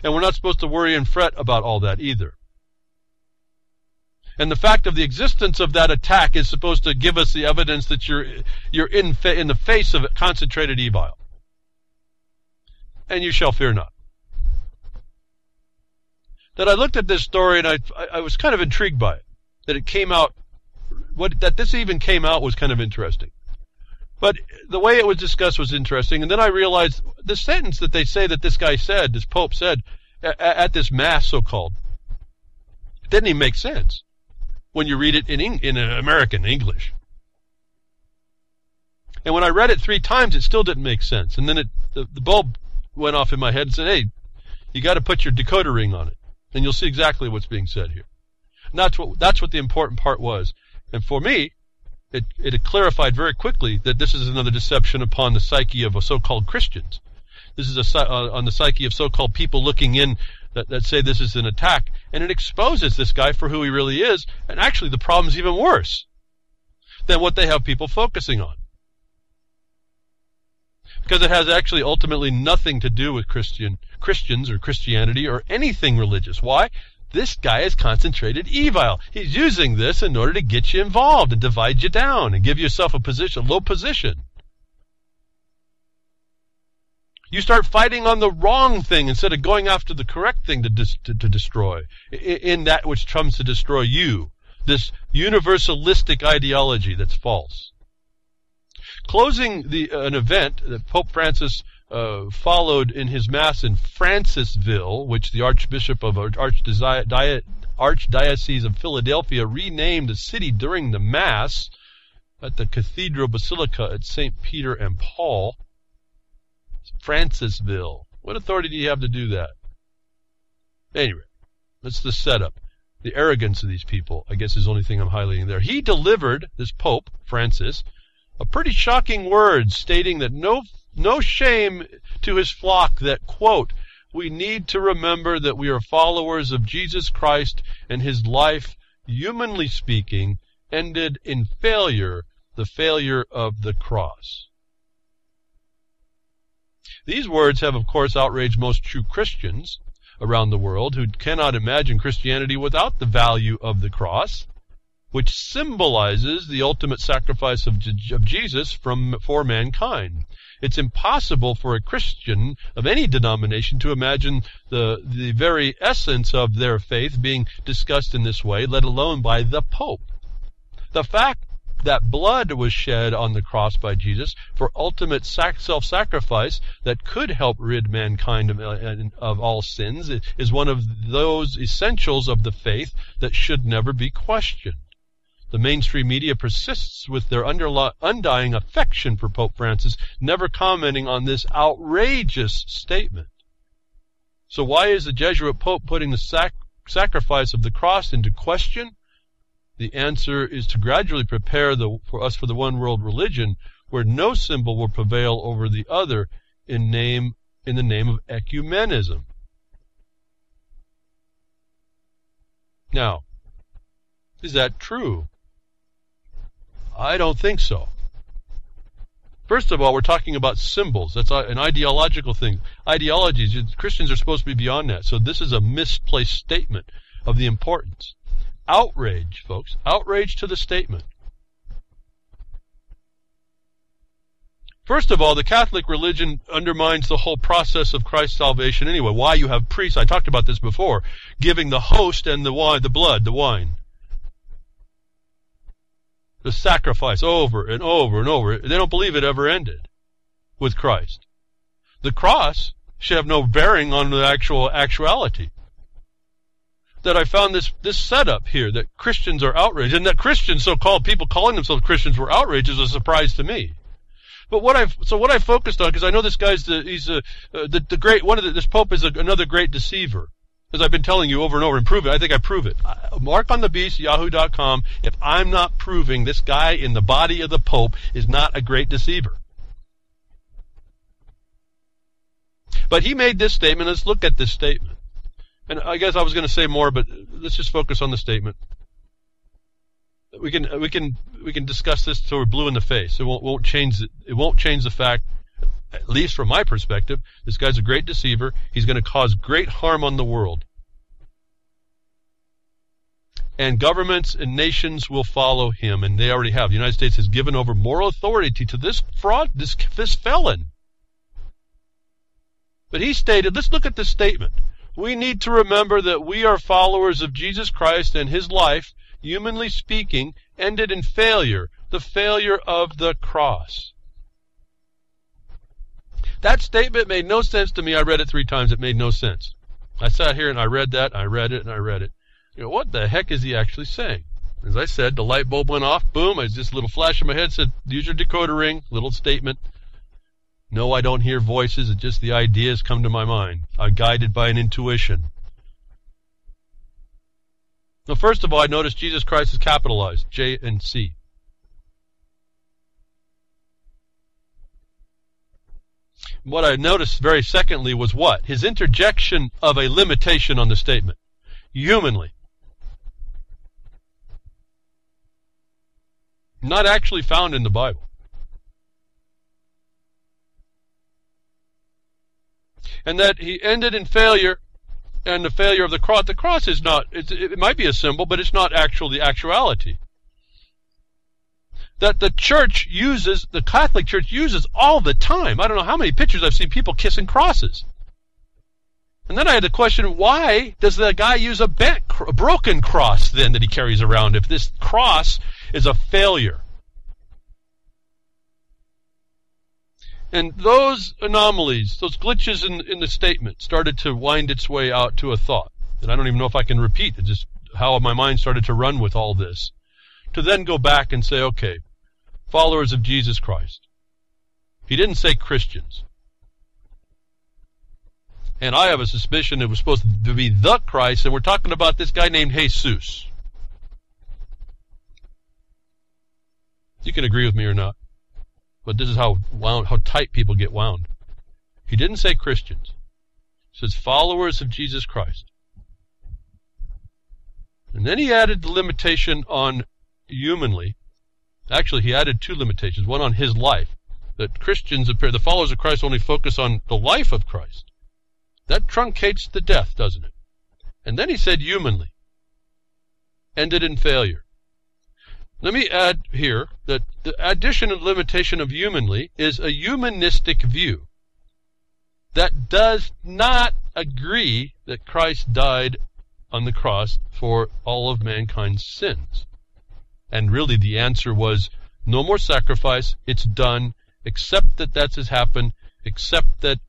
And we're not supposed to worry and fret about all that either. And the fact of the existence of that attack is supposed to give us the evidence that you're in the face of concentrated evil. And you shall fear not. That I looked at this story and I was kind of intrigued by it. That it came out, that this even came out was kind of interesting. But the way it was discussed was interesting. And then I realized the sentence that they say that this guy said, this Pope said, at this Mass so-called, it didn't even make sense when you read it in American English. And when I read it 3 times, it still didn't make sense. And then the bulb went off in my head and said, hey, you got to put your decoder ring on it, and you'll see exactly what's being said here. And that's what the important part was. And for me, it had clarified very quickly that this is another deception upon the psyche of so-called Christians. This is on the psyche of so-called people looking in that say this is an attack, and it exposes this guy for who he really is, and actually the problem's even worse than what they have people focusing on. Because it has actually ultimately nothing to do with Christians or Christianity or anything religious. Why? This guy is concentrated evil. He's using this in order to get you involved and divide you down and give yourself a low position. You start fighting on the wrong thing instead of going after the correct thing to destroy, in that which comes to destroy you. This universalistic ideology that's false. Closing an event that Pope Francis followed in his Mass in Francisville, which the Archbishop of Archdiocese of Philadelphia renamed the city during the Mass at the Cathedral Basilica at St. Peter and Paul. Francisville. What authority do you have to do that? Anyway, that's the setup. The arrogance of these people, I guess, is the only thing I'm highlighting there. He delivered, this Pope, Francis, a pretty shocking words stating that no shame to his flock that, quote, we need to remember that we are followers of Jesus Christ and his life, humanly speaking, ended in failure, the failure of the cross. These words have, of course, outraged most true Christians around the world who cannot imagine Christianity without the value of the cross, which symbolizes the ultimate sacrifice of Jesus for mankind. It's impossible for a Christian of any denomination to imagine the very essence of their faith being discussed in this way, let alone by the Pope. The fact that blood was shed on the cross by Jesus for ultimate self-sacrifice that could help rid mankind of all sins is one of those essentials of the faith that should never be questioned. The mainstream media persists with their undying affection for Pope Francis, never commenting on this outrageous statement. So why is the Jesuit Pope putting the sacrifice of the cross into question? The answer is to gradually prepare for us for the one world religion, where no symbol will prevail over the other in the name of ecumenism. Now, is that true? I don't think so. First of all, we're talking about symbols. That's an ideological thing. Ideologies, Christians are supposed to be beyond that. So this is a misplaced statement of the importance. Outrage, folks. Outrage to the statement. First of all, the Catholic religion undermines the whole process of Christ's salvation anyway. Why you have priests, I talked about this before, giving the host and the wine, the blood, the wine. The sacrifice over and over and over. They don't believe it ever ended with Christ. The cross should have no bearing on the actuality. That I found this setup here, that Christians are outraged, and that Christians, so-called people calling themselves Christians, were outraged is a surprise to me. But what I focused on, because I know this guy's this Pope is another great deceiver, as I've been telling you over and over, and prove it. I think I prove it. Mark on the Beast, yahoo.com. If I'm not proving this guy in the body of the Pope is not a great deceiver. But he made this statement. Let's look at this statement. And I guess I was going to say more, but let's just focus on the statement. We can discuss this till we're blue in the face. It won't change the fact. at least from my perspective, this guy's a great deceiver. He's going to cause great harm on the world. And governments and nations will follow him, and they already have. The United States has given over moral authority to this fraud, this felon. But he stated, let's look at this statement. We need to remember that we are followers of Jesus Christ, and his life, humanly speaking, ended in failure, the failure of the cross. That statement made no sense to me. I read it 3 times. It made no sense. I sat here and I read that, and I read it, and I read it. You know, what the heck is he actually saying? As I said, the light bulb went off. Boom, I just a little flash in my head said, use your decoder ring, little statement. No, I don't hear voices. It's just the ideas come to my mind. I'm guided by an intuition. Now, first of all, I noticed Jesus Christ is capitalized, J and C. What I noticed very secondly was what? His interjection of a limitation on the statement. Humanly. Not actually found in the Bible. And that he ended in failure, and the failure of the cross. The cross is not, it might be a symbol, but it's not actually the actuality. That the church uses, the Catholic Church uses all the time. I don't know how many pictures I've seen people kissing crosses. And then I had the question, why does the guy use a broken cross then that he carries around if this cross is a failure? And those anomalies, those glitches in the statement started to wind its way out to a thought. And I don't even know if I can repeat it, just how my mind started to run with all this. To then go back and say, okay, followers of Jesus Christ. He didn't say Christians. And I have a suspicion it was supposed to be the Christ, and we're talking about this guy named Jesus. You can agree with me or not, but this is how tight people get wound. He didn't say Christians. He says followers of Jesus Christ. And then he added the limitation on humanly. Actually, he added 2 limitations. One on his life. That Christians, the followers of Christ, only focus on the life of Christ. That truncates the death, doesn't it? And then he said humanly. Ended in failure. Let me add here that the addition and limitation of humanly is a humanistic view that does not agree that Christ died on the cross for all of mankind's sins. And really the answer was, no more sacrifice, it's done, accept that that's has happened, accept that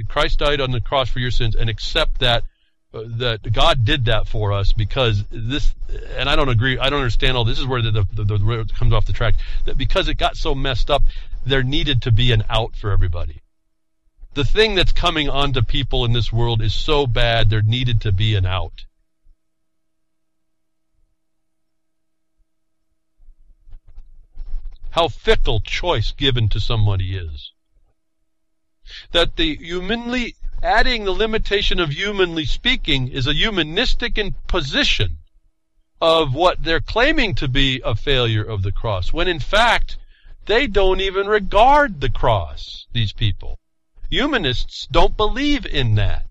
Christ died on the cross for your sins, and accept that that God did that for us, because this, and I don't agree, I don't understand all this, is where the road comes off the track, that because it got so messed up, there needed to be an out for everybody. The thing that's coming onto people in this world is so bad, there needed to be an out. How fickle choice given to somebody is. That the humanly, adding the limitation of humanly speaking is a humanistic imposition of what they're claiming to be a failure of the cross, when in fact they don't even regard the cross, these people. Humanists don't believe in that.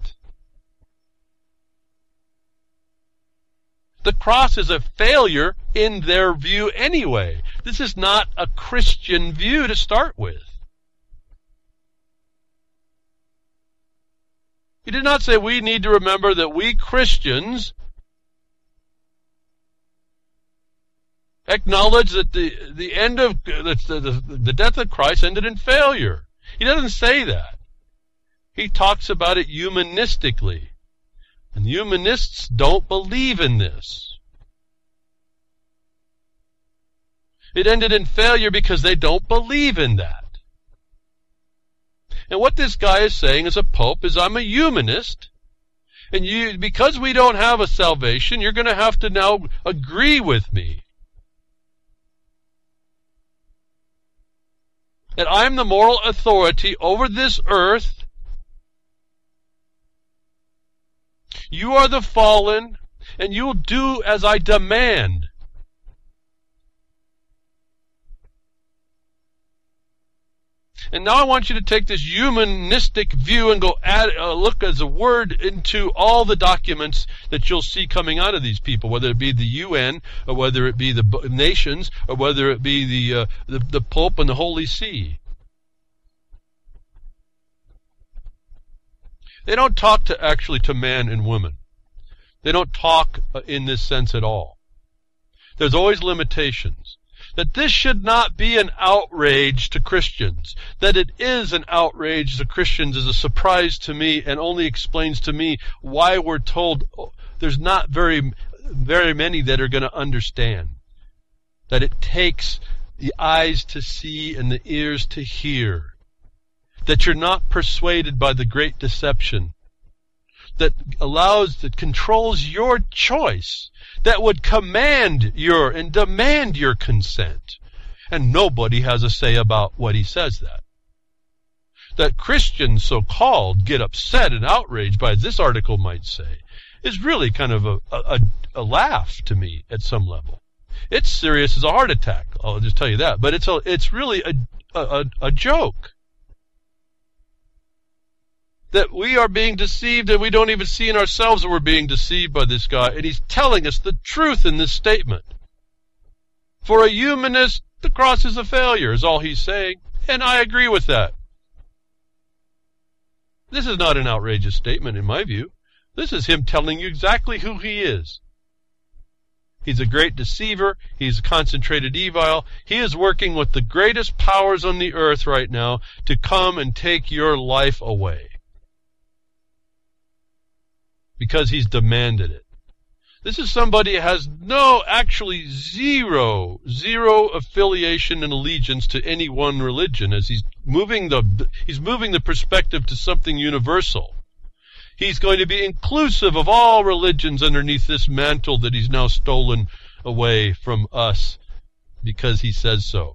The cross is a failure in their view anyway. This is not a Christian view to start with. He did not say we need to remember that we Christians acknowledge that the end of the death of Christ ended in failure. He doesn't say that. He talks about it humanistically. And humanists don't believe in this. It ended in failure because they don't believe in that. And what this guy is saying as a pope is, I'm a humanist, and you, because we don't have a salvation, you're going to have to now agree with me. That I'm the moral authority over this earth. You are the fallen, and you'll do as I demand. And now I want you to take this humanistic view and go look as a word into all the documents that you'll see coming out of these people, whether it be the UN, or whether it be the nations, or whether it be the Pope and the Holy See. They don't talk actually to man and women. They don't talk in this sense at all. There's always limitations. That this should not be an outrage to Christians. That it is an outrage to Christians is a surprise to me and only explains to me why we're told there's not very many that are going to understand. That it takes the eyes to see and the ears to hear. That you're not persuaded by the great deception. That controls your choice, that would command and demand your consent. And nobody has a say about what he says that. That Christians, so-called, get upset and outraged by, this article might say, is really kind of a laugh to me at some level. It's serious as a heart attack, I'll just tell you that. But it's really a joke. That we are being deceived and we don't even see in ourselves that we're being deceived by this guy. And he's telling us the truth in this statement. For a humanist, the cross is a failure, is all he's saying. And I agree with that. This is not an outrageous statement in my view. This is him telling you exactly who he is. He's a great deceiver. He's a concentrated evil. He is working with the greatest powers on the earth right now to come and take your life away. Because he's demanded it. This is somebody who has zero affiliation and allegiance to any one religion, as he's moving the perspective to something universal. He's going to be inclusive of all religions underneath this mantle that he's now stolen away from us because he says so.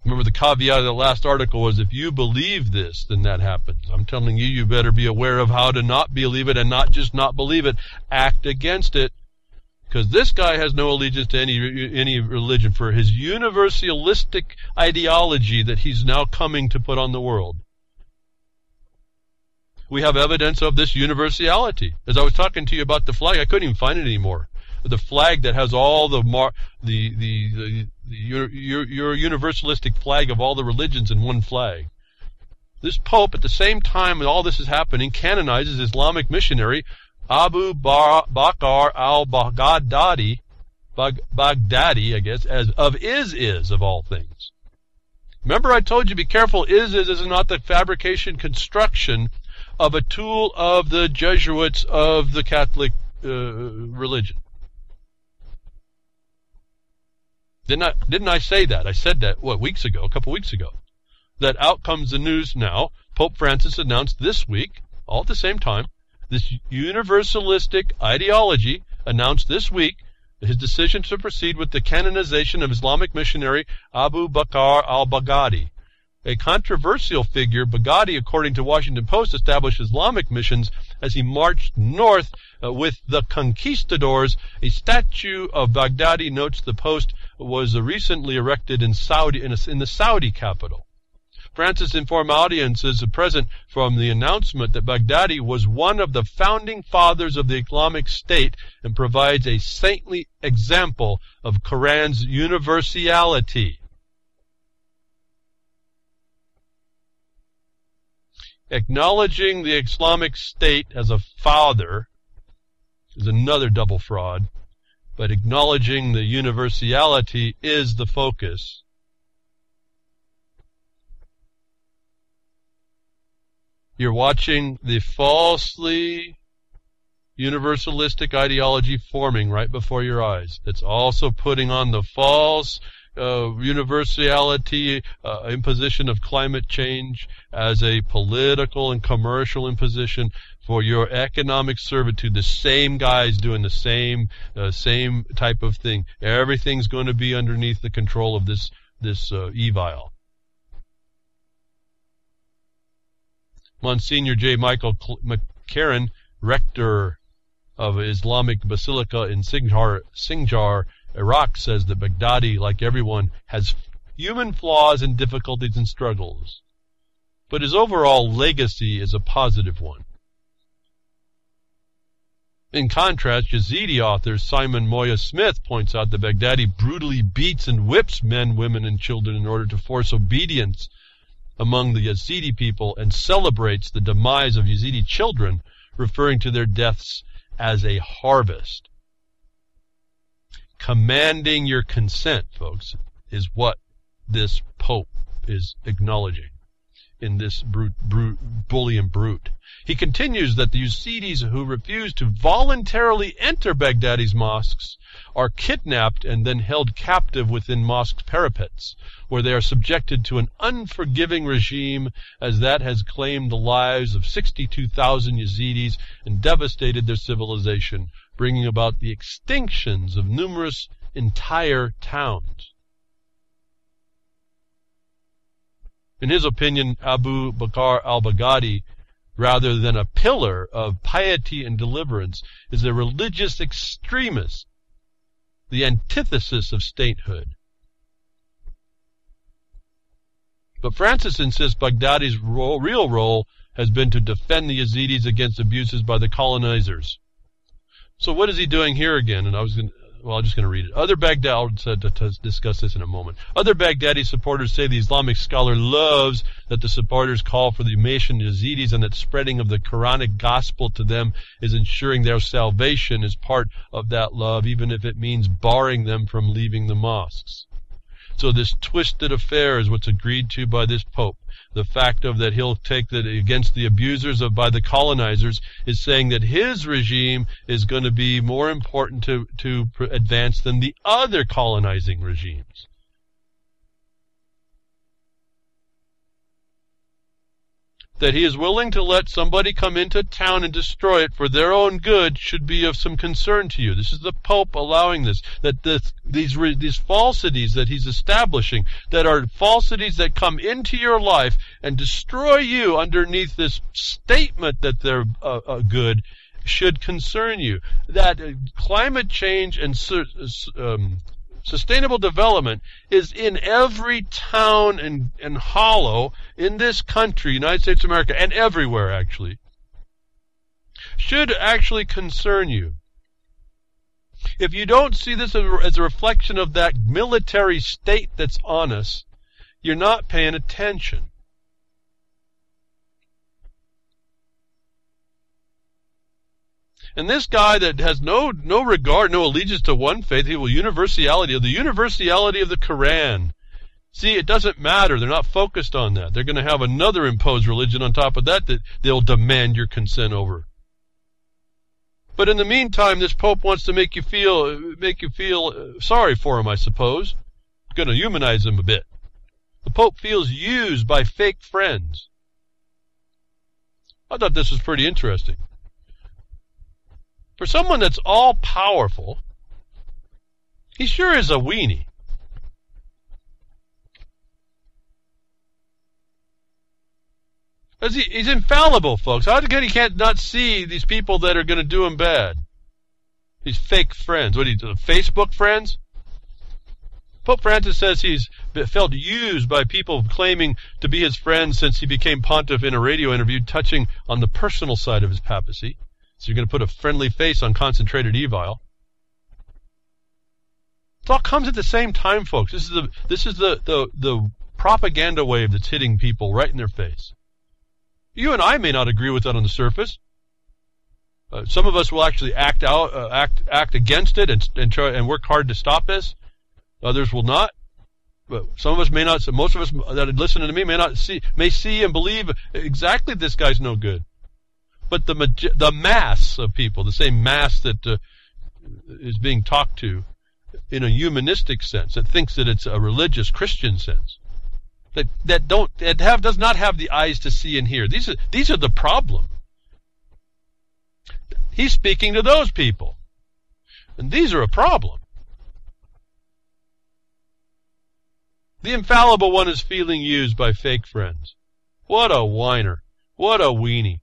Remember, the caveat of the last article was, if you believe this, then that happens. I'm telling you, you better be aware of how to not believe it, and not just not believe it, act against it. Because this guy has no allegiance to any religion for his universalistic ideology that he's now coming to put on the world. We have evidence of this universality. As I was talking to you about the flag, I couldn't even find it anymore. The flag that has all your universalistic flag of all the religions in one flag. This Pope, at the same time that all this is happening, canonizes Islamic missionary Abu Bakr al-Baghdadi, I guess, as of is of all things. Remember I told you, be careful, is not the fabrication construction of a tool of the Jesuits of the Catholic religion. Didn't I say that? I said that, a couple weeks ago. That out comes the news now. Pope Francis announced this week, all at the same time, this universalistic ideology announced this week his decision to proceed with the canonization of Islamic missionary Abu Bakr al-Baghdadi. A controversial figure, Baghdadi, according to Washington Post, established Islamic missions as he marched north with the conquistadors. A statue of Baghdadi, notes the Post, was recently erected in the Saudi capital. Francis informed audiences present from the announcement that Baghdadi was one of the founding fathers of the Islamic State and provides a saintly example of Quran's universality. Acknowledging the Islamic State as a father is another double fraud, but acknowledging the universality is the focus. You're watching the falsely universalistic ideology forming right before your eyes. It's also putting on the false universality imposition of climate change as a political and commercial imposition for your economic servitude. The same guys doing the same type of thing. Everything's going to be underneath the control of this evil. Monsignor J. Michael McCarran, rector of Islamic Basilica in Sinjar, Iraq, says that Baghdadi, like everyone, has human flaws and difficulties and struggles, but his overall legacy is a positive one. In contrast, Yazidi author Simon Moya Smith points out that Baghdadi brutally beats and whips men, women, and children in order to force obedience among the Yazidi people, and celebrates the demise of Yazidi children, referring to their deaths as a harvest. Commanding your consent, folks, is what this Pope is acknowledging in this bully and brute. He continues that the Yazidis who refuse to voluntarily enter Baghdadi's mosques are kidnapped and then held captive within mosque parapets, where they are subjected to an unforgiving regime, as that has claimed the lives of 62,000 Yazidis and devastated their civilization, bringing about the extinctions of numerous entire towns. In his opinion, Abu Bakr al-Baghdadi, rather than a pillar of piety and deliverance, is a religious extremist, the antithesis of statehood. But Francis insists Baghdadi's real role has been to defend the Yazidis against abuses by the colonizers. So what is he doing here again? And I'm just going to read it. I'll discuss this in a moment. Other Baghdadi supporters say the Islamic scholar loves that the supporters call for the humiliation of Yazidis, and that spreading of the Quranic gospel to them is ensuring their salvation is part of that love, even if it means barring them from leaving the mosques. So this twisted affair is what's agreed to by this Pope. The fact of that he'll take that against the abusers by the colonizers is saying that his regime is going to be more important to advance than the other colonizing regimes. That he is willing to let somebody come into town and destroy it for their own good should be of some concern to you. This is the Pope allowing this. That these falsities that he's establishing, that are falsities that come into your life and destroy you underneath this statement that they're good, should concern you. That climate change and sustainable development is in every town and hollow in this country, United States of America, and everywhere actually, should actually concern you. If you don't see this as a reflection of that military state that's on us, you're not paying attention. And this guy that has no regard, no allegiance to one faith, he will the universality of the Quran. See, it doesn't matter. They're not focused on that. They're going to have another imposed religion on top of that they'll demand your consent over. But in the meantime, this Pope wants to make you feel sorry for him, I suppose. Going to humanize him a bit. The Pope feels used by fake friends. I thought this was pretty interesting. For someone that's all-powerful, he sure is a weenie. He's infallible, folks. How can he not see these people that are going to do him bad? These fake friends. What are Facebook friends? Pope Francis says he's felt used by people claiming to be his friends since he became pontiff in a radio interview, touching on the personal side of his papacy. So you're going to put a friendly face on concentrated evil. It all comes at the same time, folks. This is the propaganda wave that's hitting people right in their face. You and I may not agree with that on the surface. Some of us will actually act against it and try and work hard to stop this. Others will not. But some of us may not. So most of us that are listening to me may see and believe exactly this guy's no good. But the mass of people, the same mass that is being talked to in a humanistic sense, that thinks that it's a religious Christian sense, does not have the eyes to see and hear. These are the problem. He's speaking to those people, and these are a problem. The infallible one is feeling used by fake friends. What a whiner! What a weenie!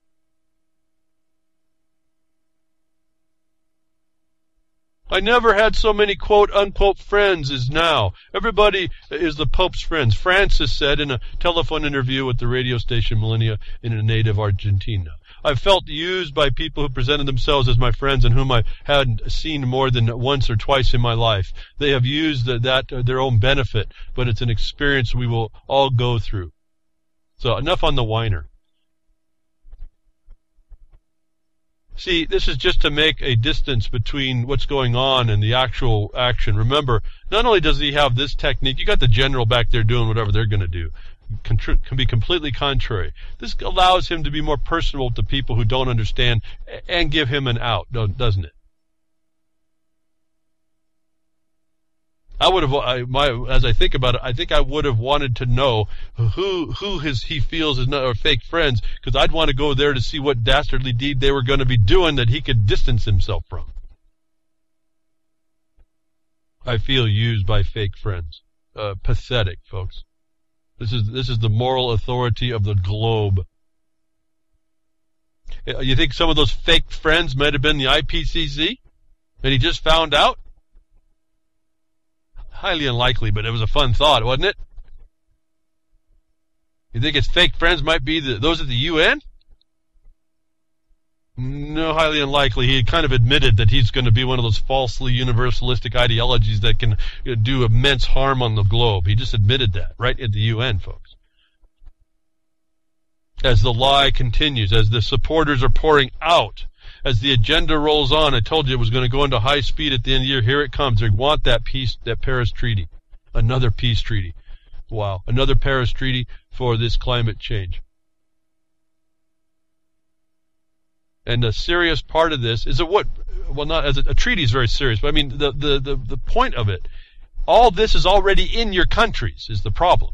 I never had so many quote-unquote friends as now. Everybody is the Pope's friends. Francis said in a telephone interview with the radio station Millennia in a native Argentina. I felt used by people who presented themselves as my friends and whom I had seen more than once or twice in my life. They have used that to their own benefit, but it's an experience we will all go through. So enough on the whiner. See, this is just to make a distance between what's going on and the actual action. Remember, not only does he have this technique, you got the general back there doing whatever they're going to do. Can be completely contrary. This allows him to be more personable to people who don't understand and give him an out, doesn't it? I would have, as I think about it, I think I would have wanted to know who he feels is not, or fake friends, because I'd want to go there to see what dastardly deed they were going to be doing that he could distance himself from. I feel used by fake friends. Pathetic, folks. This is the moral authority of the globe. You think some of those fake friends might have been the IPCC, and he just found out? Highly unlikely, but it was a fun thought, wasn't it? You think his fake friends might be those at the UN? No, highly unlikely. He kind of admitted that he's going to be one of those falsely universalistic ideologies that can do immense harm on the globe. He just admitted that right at the UN, folks. As the lie continues, as the supporters are pouring out, as the agenda rolls on, I told you it was going to go into high speed at the end of the year. Here it comes. They want that peace, that Paris Treaty. Another peace treaty. Wow. Another Paris Treaty for this climate change. And the serious part of this is not as a treaty is very serious, but I mean the point of it, all this is already in your countries is the problem.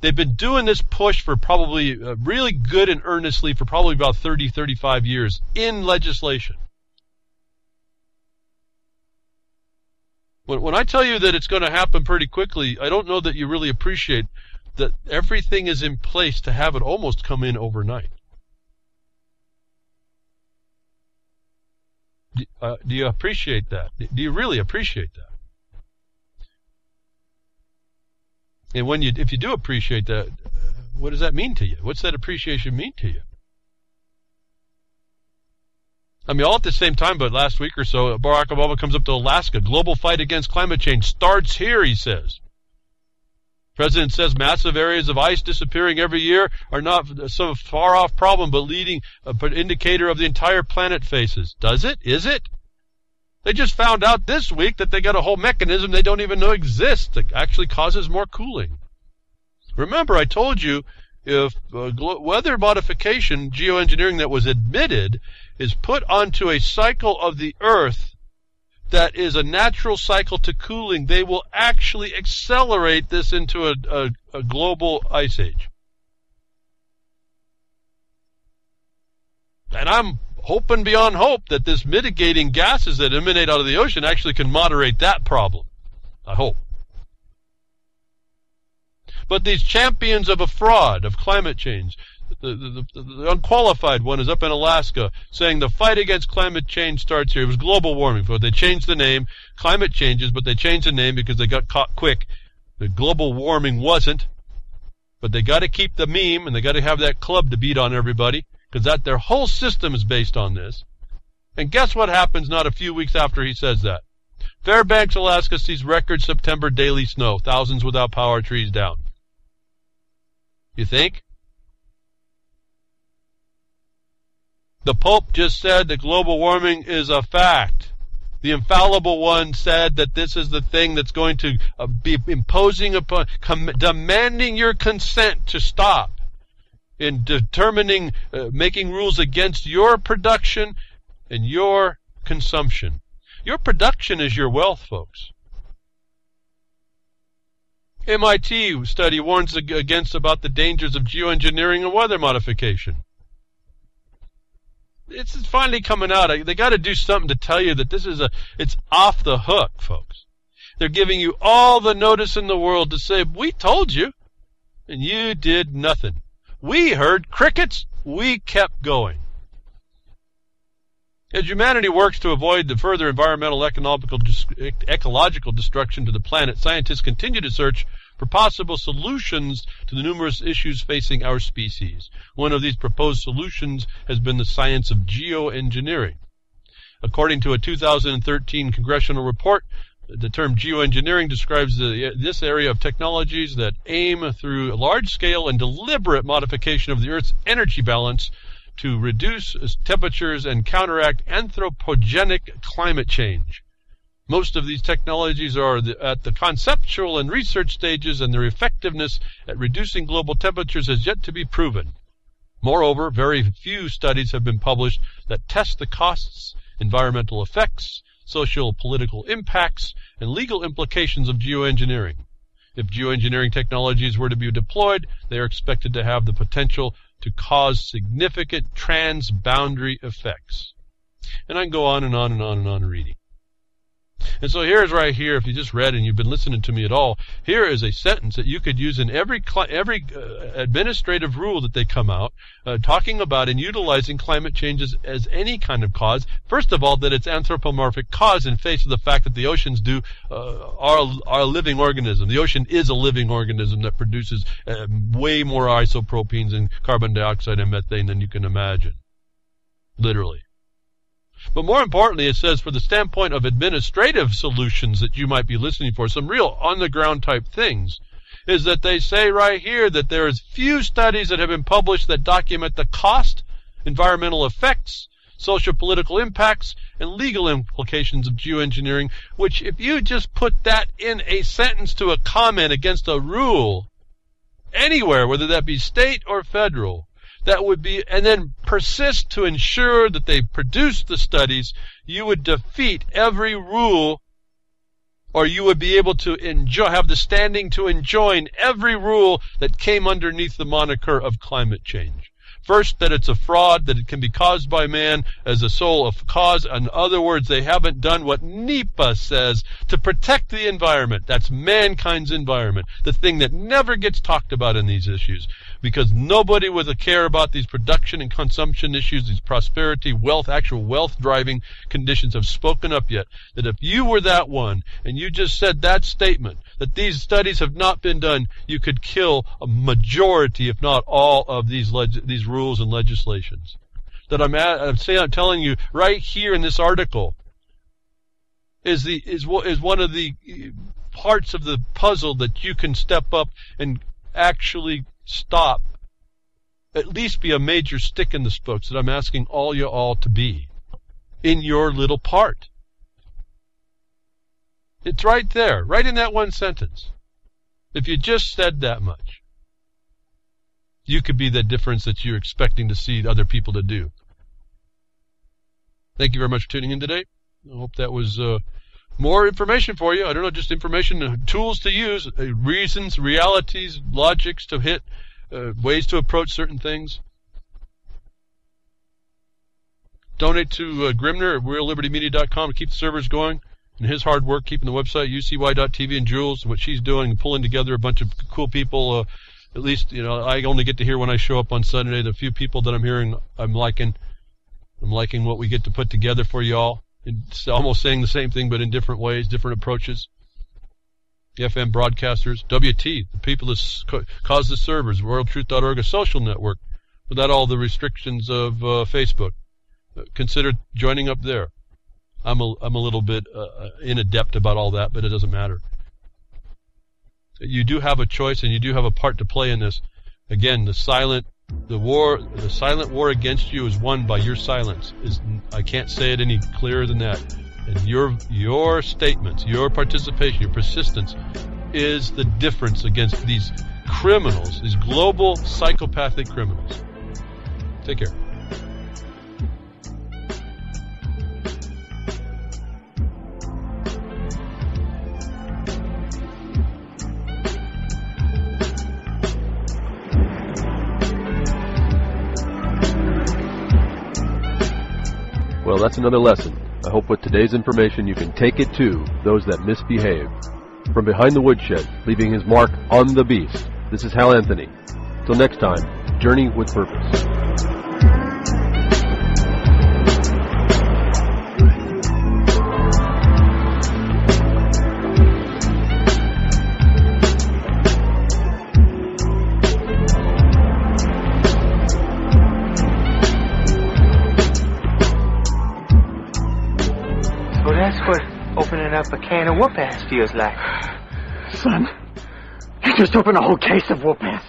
They've been doing this push for probably really good and earnestly for probably about 30, 35 years in legislation. When I tell you that it's going to happen pretty quickly, I don't know that you really appreciate that everything is in place to have it almost come in overnight. Do you appreciate that? Do you really appreciate that? And if you do appreciate that, what does that mean to you? What's that appreciation mean to you? I mean, all at the same time, but last week or so, Barack Obama comes up to Alaska. Global fight against climate change starts here, he says. President says massive areas of ice disappearing every year are not some far-off problem, but leading an indicator of the entire planet faces. Does it? Is it? They just found out this week that they got a whole mechanism they don't even know exists that actually causes more cooling. Remember, I told you if weather modification, geoengineering that was admitted, is put onto a cycle of the Earth that is a natural cycle to cooling, they will actually accelerate this into a global ice age. And I'm hoping beyond hope that this mitigating gases that emanate out of the ocean actually can moderate that problem. I hope. But these champions of a fraud, of climate change, the unqualified one is up in Alaska saying the fight against climate change starts here. It was global warming. But they changed the name. Climate changes, but they changed the name because they got caught quick. The global warming wasn't. But they got to keep the meme, and they got to have that club to beat on everybody, because their whole system is based on this. And guess what happens not a few weeks after he says that? Fairbanks, Alaska sees record September daily snow. Thousands without power, trees down. You think? The Pope just said that global warming is a fact. The infallible one said that this is the thing that's going to be imposing upon, demanding your consent to stop in determining, making rules against your production and your consumption. Your production is your wealth, folks. MIT study warns about the dangers of geoengineering and weather modification. It's finally coming out. They got to do something to tell you that it's off the hook, folks. They're giving you all the notice in the world to say, we told you, and you did nothing. We heard crickets. We kept going. As humanity works to avoid the further environmental ecological destruction to the planet, scientists continue to search for possible solutions to the numerous issues facing our species. One of these proposed solutions has been the science of geoengineering. According to a 2013 congressional report, the term geoengineering describes this area of technologies that aim through large-scale and deliberate modification of the Earth's energy balance to reduce temperatures and counteract anthropogenic climate change. Most of these technologies are at the conceptual and research stages, and their effectiveness at reducing global temperatures has yet to be proven. Moreover, very few studies have been published that test the costs, environmental effects, social political impacts, and legal implications of geoengineering. If geoengineering technologies were to be deployed, they are expected to have the potential to cause significant transboundary effects. And I can go on and on and on and on reading. And so here's right here, if you just read and you've been listening to me at all, here is a sentence that you could use in every administrative rule that they come out, talking about and utilizing climate change as any kind of cause. First of all, that it's anthropomorphic cause in face of the fact that the oceans are a living organism. The ocean is a living organism that produces way more isopropanes and carbon dioxide and methane than you can imagine. Literally. But more importantly, it says for the standpoint of administrative solutions that you might be listening for, some real on-the-ground type things, is that they say right here that there is few studies that have been published that document the cost, environmental effects, social political impacts, and legal implications of geoengineering, which if you just put that in a sentence to a comment against a rule, anywhere, whether that be state or federal, that would be, and then persist to ensure that they produce the studies, you would defeat every rule, or you would be able to have the standing to enjoin every rule that came underneath the moniker of climate change. First, that it's a fraud, that it can be caused by man as a sole cause. In other words, they haven't done what NEPA says to protect the environment. That's mankind's environment, the thing that never gets talked about in these issues. Because nobody with a care about these production and consumption issues, these prosperity, wealth, actual wealth-driving conditions have spoken up yet. That if you were that one, and you just said that statement, that these studies have not been done, you could kill a majority, if not all, of these rules and legislations. That I'm telling you right here in this article is one of the parts of the puzzle that you can step up and actually stop, at least be a major stick in the spokes that I'm asking all you all to be in your little part. It's right there, right in that one sentence. If you just said that much, you could be the difference that you're expecting to see other people to do. Thank you very much for tuning in today. I hope that was more information for you. I don't know, just information, tools to use, reasons, realities, logics to hit, ways to approach certain things. Donate to Grimner at reallibertymedia.com to keep the servers going. And his hard work keeping the website, ucy.tv, and Jules, what she's doing, pulling together a bunch of cool people. At least, I only get to hear when I show up on Sunday. The few people that I'm hearing, I'm liking what we get to put together for y'all. It's almost saying the same thing, but in different ways, different approaches. The FM broadcasters, WT, the people that cause the servers, worldtruth.org, a social network, without all the restrictions of Facebook. Consider joining up there. I'm a little bit inadept about all that, but it doesn't matter. You do have a choice, and you do have a part to play in this. Again, the silent war against you is won by your silence. I can't say it any clearer than that. And your statements, your participation, your persistence is the difference against these criminals, these global psychopathic criminals. Take care. Well, that's another lesson. I hope with today's information you can take it to those that misbehave. From behind the woodshed, leaving his mark on the beast, this is Hal Anthony. Till next time, journey with purpose. can of whoop-ass feels like. Son, you just opened a whole case of whoop-ass.